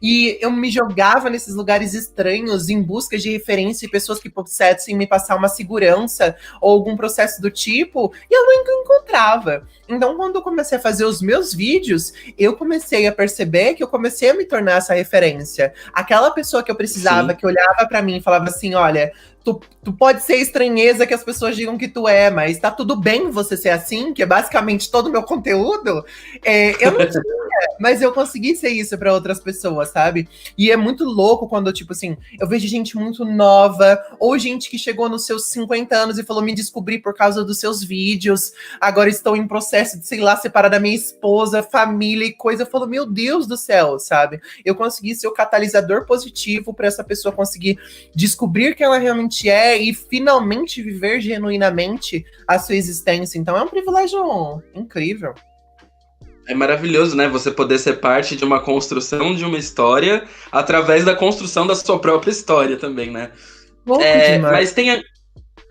E eu me jogava nesses lugares estranhos em busca de referência e pessoas que pudessem me passar uma segurança ou algum processo do tipo, e eu nunca encontrava. Então, quando eu comecei a fazer os meus vídeos, eu comecei a perceber que eu comecei a me tornar essa referência. Aquela pessoa que eu precisava, Sim. que olhava pra mim e falava assim, olha, tu pode ser estranheza que as pessoas digam que tu é, mas tá tudo bem você ser assim, que é basicamente todo o meu conteúdo. Eu não tinha, mas eu consegui ser isso pra outras pessoas, sabe? E é muito louco quando, tipo assim, eu vejo gente muito nova, ou gente que chegou nos seus 50 anos e falou, me descobri por causa dos seus vídeos, agora estou em processo de, sei lá, separar da minha esposa, família e coisa. Eu falo, meu Deus do céu, sabe? Eu consegui ser o catalisador positivo pra essa pessoa conseguir descobrir quem ela realmente e finalmente viver genuinamente a sua existência. Então é um privilégio incrível. É maravilhoso, né? Você poder ser parte de uma construção de uma história através da construção da sua própria história também, né?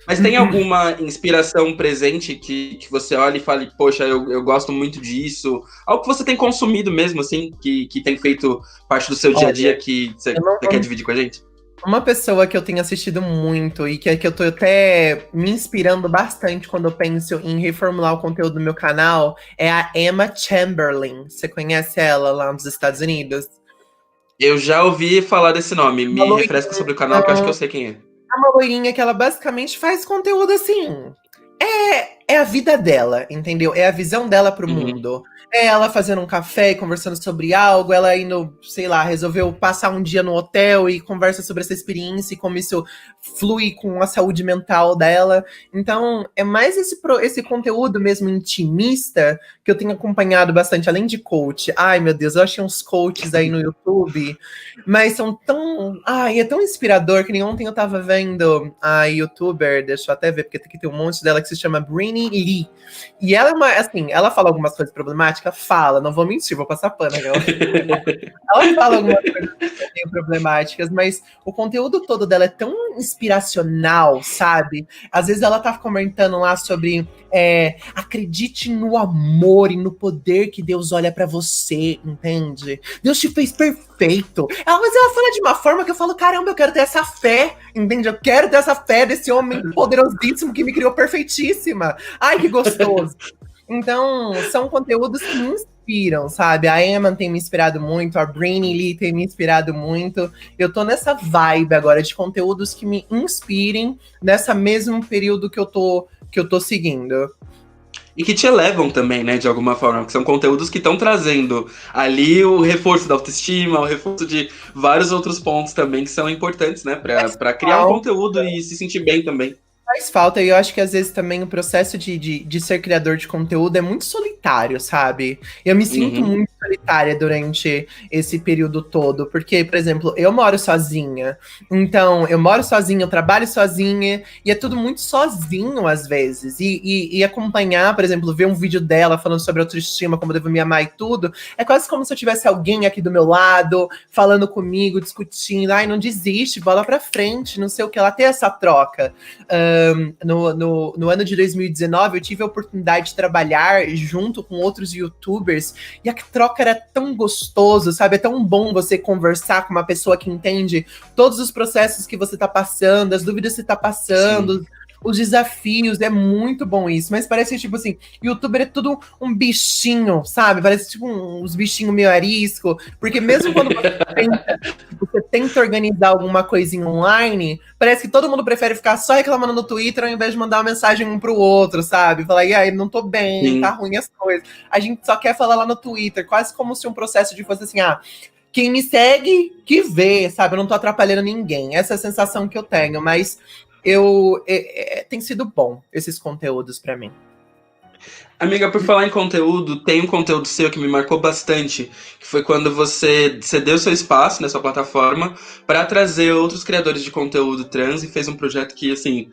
Mas tem alguma inspiração presente que você olha e fale, poxa, eu gosto muito disso? Algo que você tem consumido mesmo, assim, que tem feito parte do seu dia a dia que você quer dividir com a gente? Uma pessoa que eu tenho assistido muito e que eu tô até me inspirando bastante quando eu penso em reformular o conteúdo do meu canal é a Emma Chamberlain. Você conhece ela lá nos Estados Unidos? Eu já ouvi falar desse nome. Me refresca sobre o canal, que eu acho que eu sei quem é. É uma loirinha que ela basicamente faz conteúdo assim. É a vida dela, entendeu? É a visão dela pro mundo. É ela fazendo um café e conversando sobre algo, ela indo, sei lá, resolveu passar um dia no hotel e conversa sobre essa experiência e como isso flui com a saúde mental dela. Então, é mais esse conteúdo mesmo intimista que eu tenho acompanhado bastante, além de coach. Ai, meu Deus, eu achei uns coaches aí no YouTube, mas são tão... Ai, é tão inspirador que nem ontem eu tava vendo a youtuber, deixa eu até ver, porque aqui tem um monte dela que se chama Britney Lee. E ela é uma, assim, ela fala algumas coisas problemáticas? Fala, não vou mentir, vou passar pano. Ela fala algumas coisas meio problemáticas, mas o conteúdo todo dela é tão inspiracional, sabe? Às vezes ela tá comentando lá sobre acredite no amor e no poder que Deus olha pra você, entende? Deus te fez perfeito. Mas ela fala de uma forma que eu falo, caramba, eu quero ter essa fé, entende? Eu quero ter essa fé desse homem poderosíssimo que me criou perfeitíssima. Ai, que gostoso. Então, são conteúdos que me inspiram, sabe? A Emma tem me inspirado muito, a Britney Lee tem me inspirado muito. Eu tô nessa vibe agora de conteúdos que me inspirem nessa mesmo período que eu tô seguindo. E que te elevam também, né, de alguma forma, que são conteúdos que estão trazendo ali o reforço da autoestima, o reforço de vários outros pontos também que são importantes, né, pra criar um conteúdo e se sentir bem também. Faz falta, e eu acho que às vezes também o processo de ser criador de conteúdo é muito solitário, sabe? Eu me sinto Uhum. muito solitária durante esse período todo, porque, por exemplo, eu moro sozinha, então eu moro sozinha, eu trabalho sozinha, e é tudo muito sozinho às vezes. E acompanhar, por exemplo, ver um vídeo dela falando sobre autoestima, como eu devo me amar e tudo, é quase como se eu tivesse alguém aqui do meu lado, falando comigo, discutindo, ai, não desiste, bola pra frente, não sei o que, ela ter essa troca. No ano de 2019, eu tive a oportunidade de trabalhar junto com outros YouTubers, e a troca era tão gostoso, sabe? É tão bom você conversar com uma pessoa que entende todos os processos que você tá passando, as dúvidas que você tá Sim. passando, os desafios, é muito bom isso. Mas parece que, tipo assim, youtuber é tudo um bichinho, sabe? Parece tipo uns bichinhos meio arisco, porque mesmo quando você tenta organizar alguma coisinha online, parece que todo mundo prefere ficar só reclamando no Twitter ao invés de mandar uma mensagem um pro outro, sabe? Falar, e aí, não tô bem, tá Sim. ruim as coisas. A gente só quer falar lá no Twitter, quase como se um processo de fosse assim, ah, quem me segue, que vê, sabe? Eu não tô atrapalhando ninguém. Essa é a sensação que eu tenho, mas tem sido bom esses conteúdos pra mim. Amiga, por falar em conteúdo, tem um conteúdo seu que me marcou bastante, que foi quando você cedeu seu espaço nessa plataforma para trazer outros criadores de conteúdo trans e fez um projeto que, assim,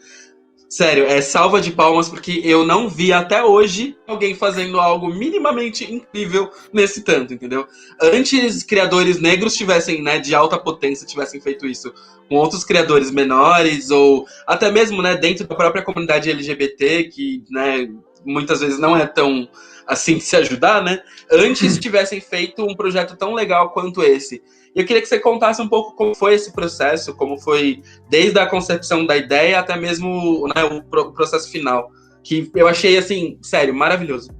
sério, é salva de palmas, porque eu não vi até hoje alguém fazendo algo minimamente incrível nesse tanto, entendeu? Antes criadores negros tivessem, né, de alta potência, tivessem feito isso com outros criadores menores, ou até mesmo, né, dentro da própria comunidade LGBT, que, né, muitas vezes não é tão assim de se ajudar, né? Antes tivessem feito um projeto tão legal quanto esse. E eu queria que você contasse um pouco como foi esse processo, como foi desde a concepção da ideia até mesmo, né, o processo final. Que eu achei, assim, sério, maravilhoso.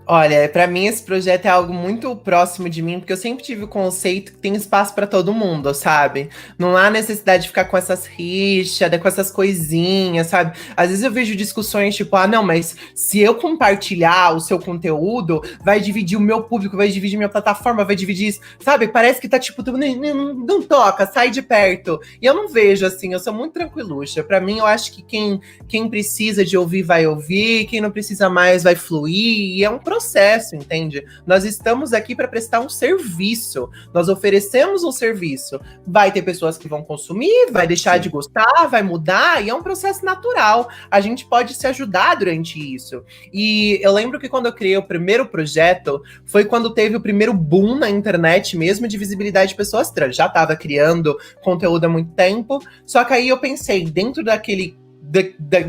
Olha, pra mim esse projeto é algo muito próximo de mim, porque eu sempre tive o conceito que tem espaço pra todo mundo, sabe? Não há necessidade de ficar com essas rixas, com essas coisinhas, sabe? Às vezes eu vejo discussões tipo, ah, não, mas se eu compartilhar o seu conteúdo, vai dividir o meu público, vai dividir minha plataforma, vai dividir isso, sabe? Parece que tá tipo, não toca, sai de perto. E eu não vejo assim, eu sou muito tranquiluxa. Pra mim, eu acho que quem precisa de ouvir vai ouvir, quem não precisa mais vai fluir, e é um processo, entende? Nós estamos aqui para prestar um serviço, nós oferecemos um serviço. Vai ter pessoas que vão consumir, vai deixar de Sim. gostar, vai mudar, e é um processo natural. A gente pode se ajudar durante isso. E eu lembro que quando eu criei o primeiro projeto, foi quando teve o primeiro boom na internet mesmo de visibilidade de pessoas trans. Já estava criando conteúdo há muito tempo, só que aí eu pensei, dentro daquele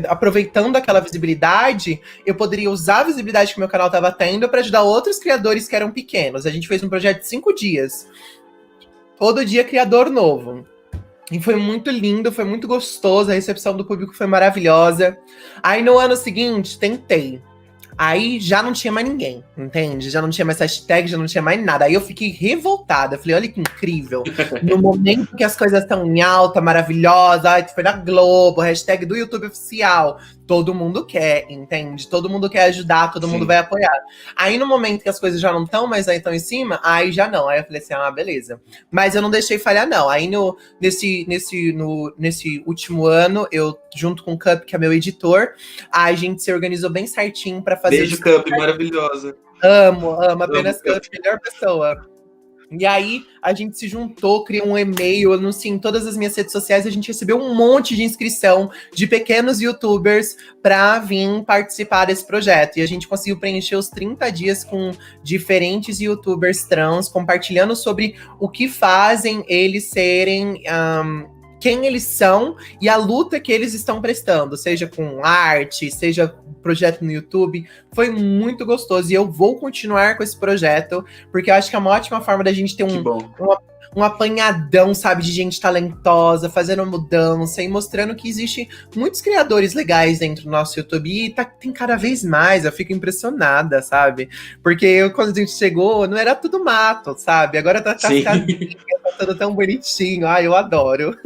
aproveitando aquela visibilidade, eu poderia usar a visibilidade que meu canal estava tendo para ajudar outros criadores que eram pequenos. A gente fez um projeto de 5 dias. Todo dia criador novo. E foi muito lindo, foi muito gostoso, a recepção do público foi maravilhosa. Aí no ano seguinte, tentei. Aí já não tinha mais ninguém, entende? Já não tinha mais hashtag, já não tinha mais nada. Aí eu fiquei revoltada. Falei, olha que incrível. No momento que as coisas estão em alta, maravilhosa, ai, foi na Globo, hashtag do YouTube oficial. Todo mundo quer, entende? Todo mundo quer ajudar, todo mundo Sim. vai apoiar. Aí no momento que as coisas já não estão mais aí, estão em cima, aí já não. Aí eu falei assim, ah, beleza. Mas eu não deixei falhar, não. Aí nesse último ano, eu, junto com o Cup, que é meu editor, a gente se organizou bem certinho para fazer. Beijo, Cup, maravilhosa. Amo, Amo apenas Cup. Cup, melhor pessoa. E aí, a gente se juntou, criou um e-mail, anunciei em todas as minhas redes sociais, a gente recebeu um monte de inscrição de pequenos youtubers para vir participar desse projeto. E a gente conseguiu preencher os 30 dias com diferentes youtubers trans, compartilhando sobre o que fazem eles serem... quem eles são e a luta que eles estão prestando, seja com arte, seja projeto no YouTube. Foi muito gostoso e eu vou continuar com esse projeto, porque eu acho que é uma ótima forma da gente ter um apanhadão, sabe, de gente talentosa, fazendo mudança e mostrando que existe muitos criadores legais dentro do nosso YouTube e tem cada vez mais, eu fico impressionada, sabe? Porque quando a gente chegou, não era tudo mato, sabe? Agora tá cascadinha, tá tudo tão bonitinho. Ai, eu adoro.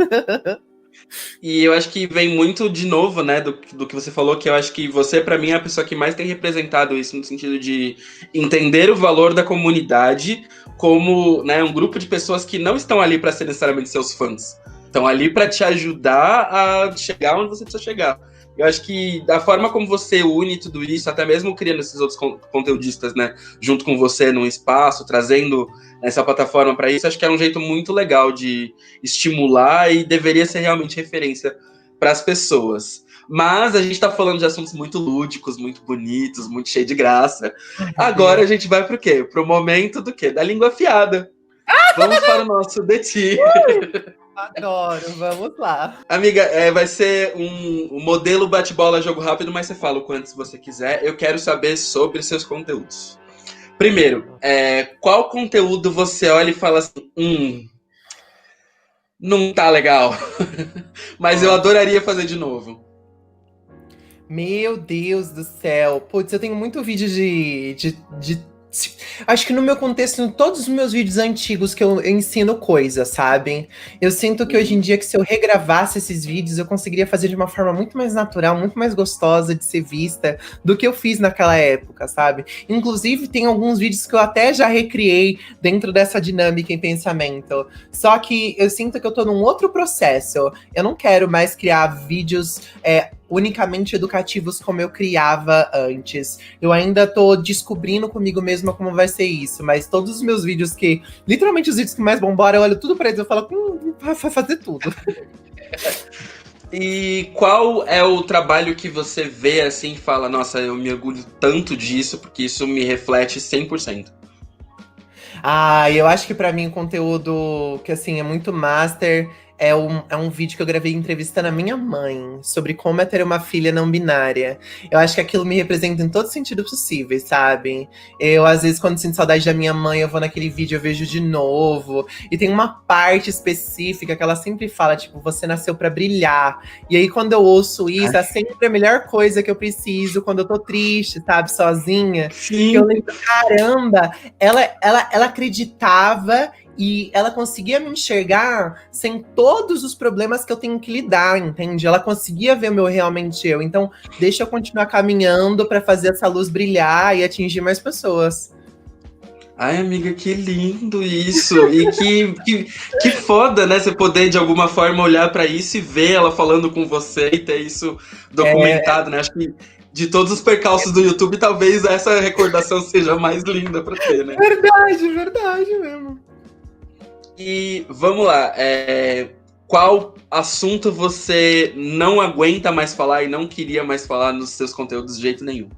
E eu acho que vem muito de novo, né, do que você falou, que eu acho que você, pra mim, é a pessoa que mais tem representado isso, no sentido de entender o valor da comunidade como, né, um grupo de pessoas que não estão ali pra ser necessariamente seus fãs. Estão ali pra te ajudar a chegar onde você precisa chegar. Eu acho que da forma como você une tudo isso, até mesmo criando esses outros conteudistas, né, junto com você num espaço, trazendo essa plataforma para isso, acho que é um jeito muito legal de estimular e deveria ser realmente referência para as pessoas. Mas a gente está falando de assuntos muito lúdicos, muito bonitos, muito cheio de graça. Ai, meu Agora Deus. a gente vai para o quê? Para o momento do quê? Da língua afiada. Vamos para o nosso Deti. Adoro, vamos lá. Amiga, vai ser um modelo bate-bola jogo rápido, mas você fala o quanto você quiser. Eu quero saber sobre seus conteúdos. Primeiro, qual conteúdo você olha e fala assim, não tá legal, mas eu adoraria fazer de novo. Meu Deus do céu. Putz, eu tenho muito vídeo de. Acho que no meu contexto, em todos os meus vídeos antigos que eu ensino coisa, sabe? Eu sinto que hoje em dia, que se eu regravasse esses vídeos, eu conseguiria fazer de uma forma muito mais natural, muito mais gostosa de ser vista do que eu fiz naquela época, sabe? Inclusive, tem alguns vídeos que eu até já recriei dentro dessa dinâmica em pensamento. Só que eu sinto que eu tô num outro processo. Eu não quero mais criar vídeos unicamente educativos como eu criava antes. Eu ainda tô descobrindo comigo mesma como vai ser isso, mas todos os meus vídeos literalmente os vídeos que mais bombaram, eu olho tudo pra eles e eu falo, vai fazer tudo. E qual é o trabalho que você vê assim e fala, nossa, eu me orgulho tanto disso, porque isso me reflete 100%? Eu acho que pra mim o conteúdo que assim é muito master é um vídeo que eu gravei entrevistando a minha mãe sobre como é ter uma filha não binária. Eu acho que aquilo me representa em todos os sentidos possíveis, sabe? Eu, às vezes, quando sinto saudade da minha mãe, eu vou naquele vídeo, eu vejo de novo. E tem uma parte específica que ela sempre fala, tipo, você nasceu pra brilhar. E aí, quando eu ouço isso, é sempre a melhor coisa que eu preciso quando eu tô triste, sabe? Sozinha. Que eu Sim. lembro, caramba, ela acreditava e ela conseguia me enxergar sem todos os problemas que eu tenho que lidar, entende? Ela conseguia ver o meu realmente eu. Então, deixa eu continuar caminhando pra fazer essa luz brilhar e atingir mais pessoas. Ai, amiga, que lindo isso! E que foda, né? Você poder, de alguma forma, olhar pra isso e ver ela falando com você e ter isso É documentado, né? Acho que de todos os percalços do YouTube, talvez essa recordação seja a mais linda pra ter, né? verdade, verdade mesmo. E vamos lá, qual assunto você não aguenta mais falar e não queria mais falar nos seus conteúdos de jeito nenhum?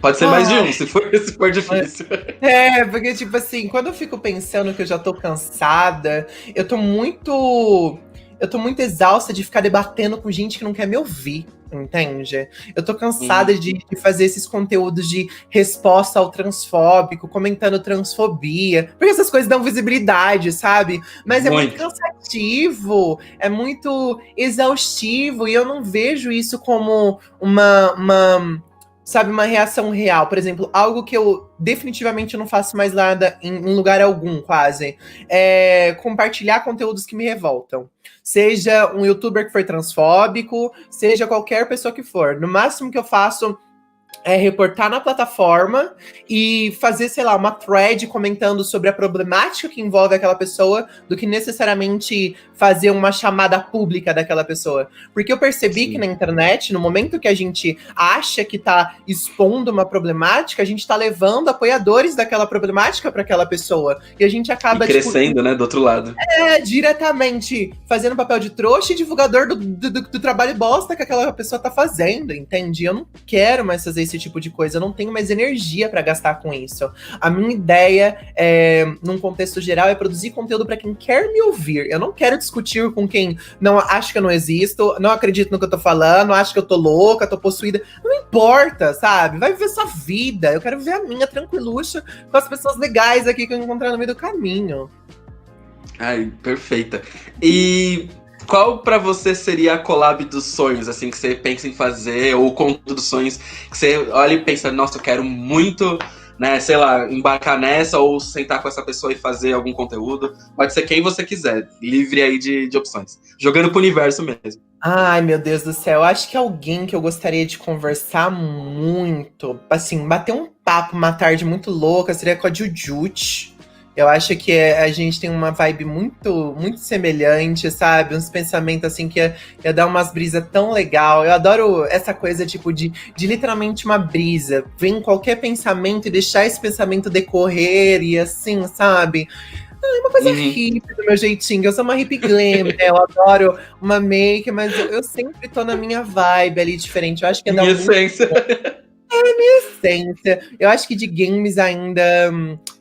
Pode ser mais de um, se for difícil. Porque, tipo assim, quando eu fico pensando que eu já tô cansada, eu tô muito. Eu tô muito exausta de ficar debatendo com gente que não quer me ouvir, entende? Eu tô cansada de fazer esses conteúdos de resposta ao transfóbico, comentando transfobia, porque essas coisas dão visibilidade, sabe? Mas é muito cansativo, é muito exaustivo, e eu não vejo isso como sabe, uma reação real. Por exemplo, algo que eu definitivamente não faço mais nada em lugar algum, quase. É compartilhar conteúdos que me revoltam. Seja um youtuber que foi transfóbico, seja qualquer pessoa que for. No máximo que eu faço é reportar na plataforma e fazer, sei lá, uma thread comentando sobre a problemática que envolve aquela pessoa, do que necessariamente fazer uma chamada pública daquela pessoa. Porque eu percebi que na internet, no momento que a gente acha que tá expondo uma problemática, a gente tá levando apoiadores daquela problemática para aquela pessoa. E a gente acaba, crescendo, né, do outro lado. Diretamente fazendo papel de trouxa e divulgador do trabalho bosta que aquela pessoa tá fazendo, entende? Eu não quero mais fazer esse tipo de coisa, eu não tenho mais energia para gastar com isso. A minha ideia, num contexto geral, é produzir conteúdo para quem quer me ouvir. Eu não quero discutir com quem não acha que eu não existo, não acredita no que eu tô falando, acha que eu tô louca, tô possuída. Não importa, sabe? Vai viver sua vida. Eu quero viver a minha tranquiluxa com as pessoas legais aqui que eu encontrar no meio do caminho. Ai, perfeita. E qual pra você seria a collab dos sonhos, assim, que você pensa em fazer, ou o conto dos sonhos, que você olha e pensa, nossa, eu quero muito, né, sei lá, embarcar nessa, ou sentar com essa pessoa e fazer algum conteúdo. Pode ser quem você quiser, livre aí de opções. Jogando pro universo mesmo. Ai, meu Deus do céu. Acho que alguém que eu gostaria de conversar muito, assim, bater um papo uma tarde muito louca, seria com a Jujut. Eu acho que a gente tem uma vibe muito semelhante, sabe? Uns pensamentos assim que ia dar umas brisas tão legal. Eu adoro essa coisa, tipo, de literalmente uma brisa. Vem qualquer pensamento e deixar esse pensamento decorrer e assim, sabe? É uma coisa hippie do meu jeitinho. Eu sou uma hippie glam, né? Eu adoro uma make, mas eu sempre tô na minha vibe ali diferente. Eu acho que ia dar Minha muito essência. essência. Eu acho que de games ainda,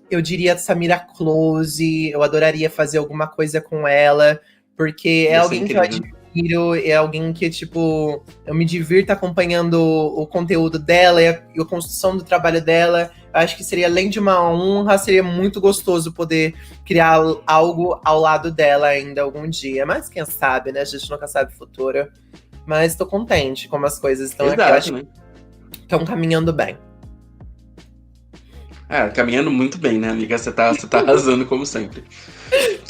eu diria Samira Close. Eu adoraria fazer alguma coisa com ela, porque é Ia ser alguém que eu incrível. admiro, é alguém que, tipo, eu me divirto acompanhando o conteúdo dela e a construção do trabalho dela. Eu acho que seria, além de uma honra, seria muito gostoso poder criar algo ao lado dela ainda algum dia. Mas quem sabe, né? A gente nunca sabe o futuro. Mas tô contente como as coisas estão aqui. Eu Exato, acho que né? estão caminhando bem. Caminhando muito bem, né, amiga? Você tá arrasando, como sempre.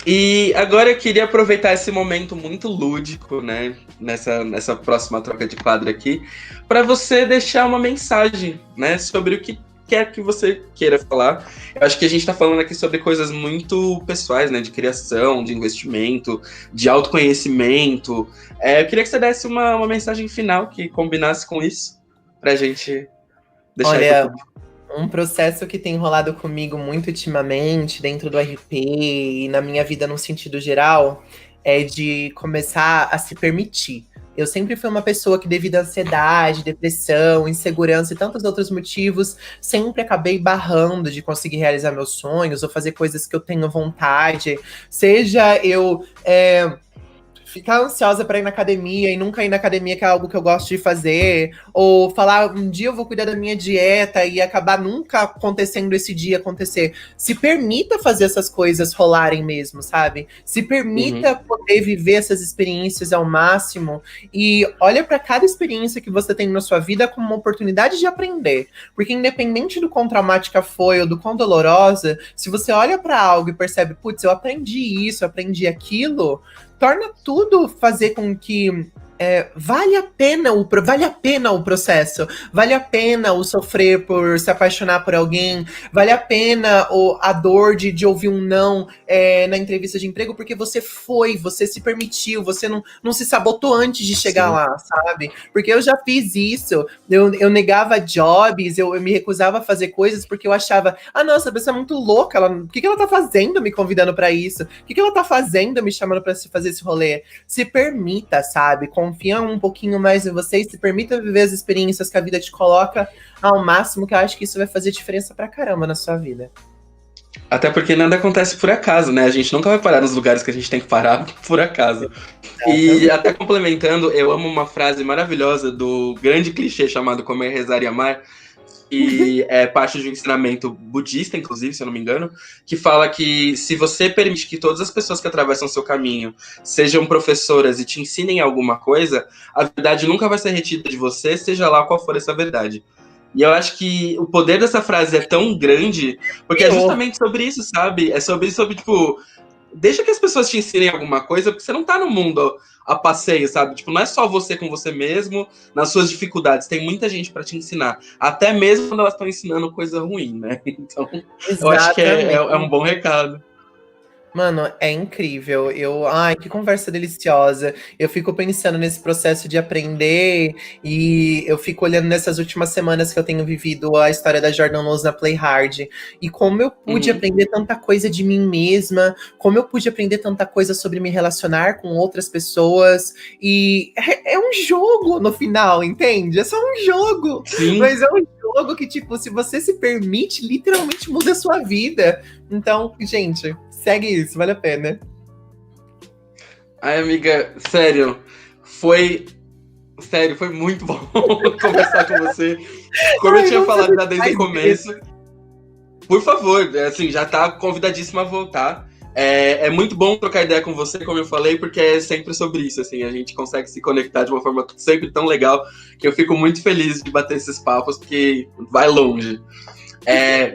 E agora eu queria aproveitar esse momento muito lúdico, né, nessa próxima troca de quadro aqui, para você deixar uma mensagem, né, sobre o que quer que você queira falar. Eu acho que a gente está falando aqui sobre coisas muito pessoais, né, de criação, de investimento, de autoconhecimento. Eu queria que você desse uma mensagem final que combinasse com isso, pra gente deixar aí pro Olha, público. um processo que tem rolado comigo muito ultimamente, dentro do RP e na minha vida no sentido geral, é de começar a se permitir. Eu sempre fui uma pessoa que, devido à ansiedade, depressão, insegurança e tantos outros motivos, sempre acabei barrando de conseguir realizar meus sonhos ou fazer coisas que eu tenho vontade. Seja eu ficar ansiosa pra ir na academia e nunca ir na academia, que é algo que eu gosto de fazer, ou falar um dia eu vou cuidar da minha dieta e acabar nunca acontecendo esse dia acontecer. Se permita fazer essas coisas rolarem mesmo, sabe? Se Uhum. permita poder viver essas experiências ao máximo e olha pra cada experiência que você tem na sua vida como uma oportunidade de aprender, porque independente do quão traumática foi ou do quão dolorosa, se você olha pra algo e percebe, putz, eu aprendi isso, eu aprendi aquilo, torna tudo fazer com que vale a pena o processo, vale a pena o sofrer por se apaixonar por alguém, vale a pena a dor de ouvir um não na entrevista de emprego, porque você se permitiu, você não se sabotou antes de chegar Sim. lá, sabe? Porque eu já fiz isso, eu negava jobs, eu me recusava a fazer coisas porque eu achava, nossa, a pessoa é muito louca, o que ela tá fazendo me convidando pra isso? O que ela tá fazendo me chamando pra fazer esse rolê? Se permita, sabe? Confia um pouquinho mais em você e se permita viver as experiências que a vida te coloca ao máximo, que eu acho que isso vai fazer diferença pra caramba na sua vida. Até porque nada acontece por acaso, né? A gente nunca vai parar nos lugares que a gente tem que parar por acaso. E Exatamente. até complementando, eu amo uma frase maravilhosa do grande clichê chamado Comer, Rezar e Amar, que é parte de um ensinamento budista, inclusive, se eu não me engano, que fala que se você permite que todas as pessoas que atravessam o seu caminho sejam professoras e te ensinem alguma coisa, a verdade nunca vai ser retida de você, seja lá qual for essa verdade. E eu acho que o poder dessa frase é tão grande, porque é justamente sobre isso, sabe? É sobre tipo, deixa que as pessoas te ensinem alguma coisa, porque você não tá no mundo a passeio, sabe? Tipo, não é só você com você mesmo, nas suas dificuldades. Tem muita gente para te ensinar. Até mesmo quando elas estão ensinando coisa ruim, né? Então, eu acho que é um Exatamente. bom recado. Mano, é incrível. Ai, que conversa deliciosa. Eu fico pensando nesse processo de aprender e eu fico olhando nessas últimas semanas que eu tenho vivido a história da Jordan Rose na Play Hard e como eu pude Uhum. aprender tanta coisa de mim mesma, como eu pude aprender tanta coisa sobre me relacionar com outras pessoas e é um jogo no final, entende? É só um jogo, Sim. mas é um jogo que, tipo, se você se permite, literalmente muda a sua vida. Então, gente, segue isso, vale a pena. Ai, amiga, sério, foi. Sério, foi muito bom conversar com você. Como eu Ai, tinha vamos falado fazer já desde o mais vezes. começo, por favor, assim, já tá convidadíssima a voltar. É muito bom trocar ideia com você, como eu falei, porque é sempre sobre isso, assim, a gente consegue se conectar de uma forma sempre tão legal que eu fico muito feliz de bater esses papos, porque vai longe.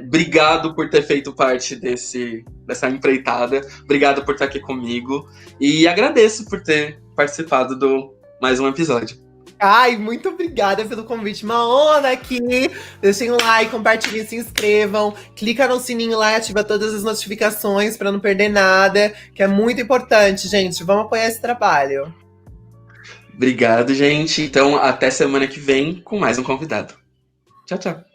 Obrigado por ter feito parte dessa empreitada, obrigado por estar aqui comigo e agradeço por ter participado do mais um episódio. Ai, muito obrigada pelo convite. Uma honra aqui. Deixem um like, compartilhem, se inscrevam. Clica no sininho lá e ativa todas as notificações para não perder nada, que é muito importante, gente. Vamos apoiar esse trabalho. Obrigado, gente. Então, até semana que vem com mais um convidado. Tchau, tchau.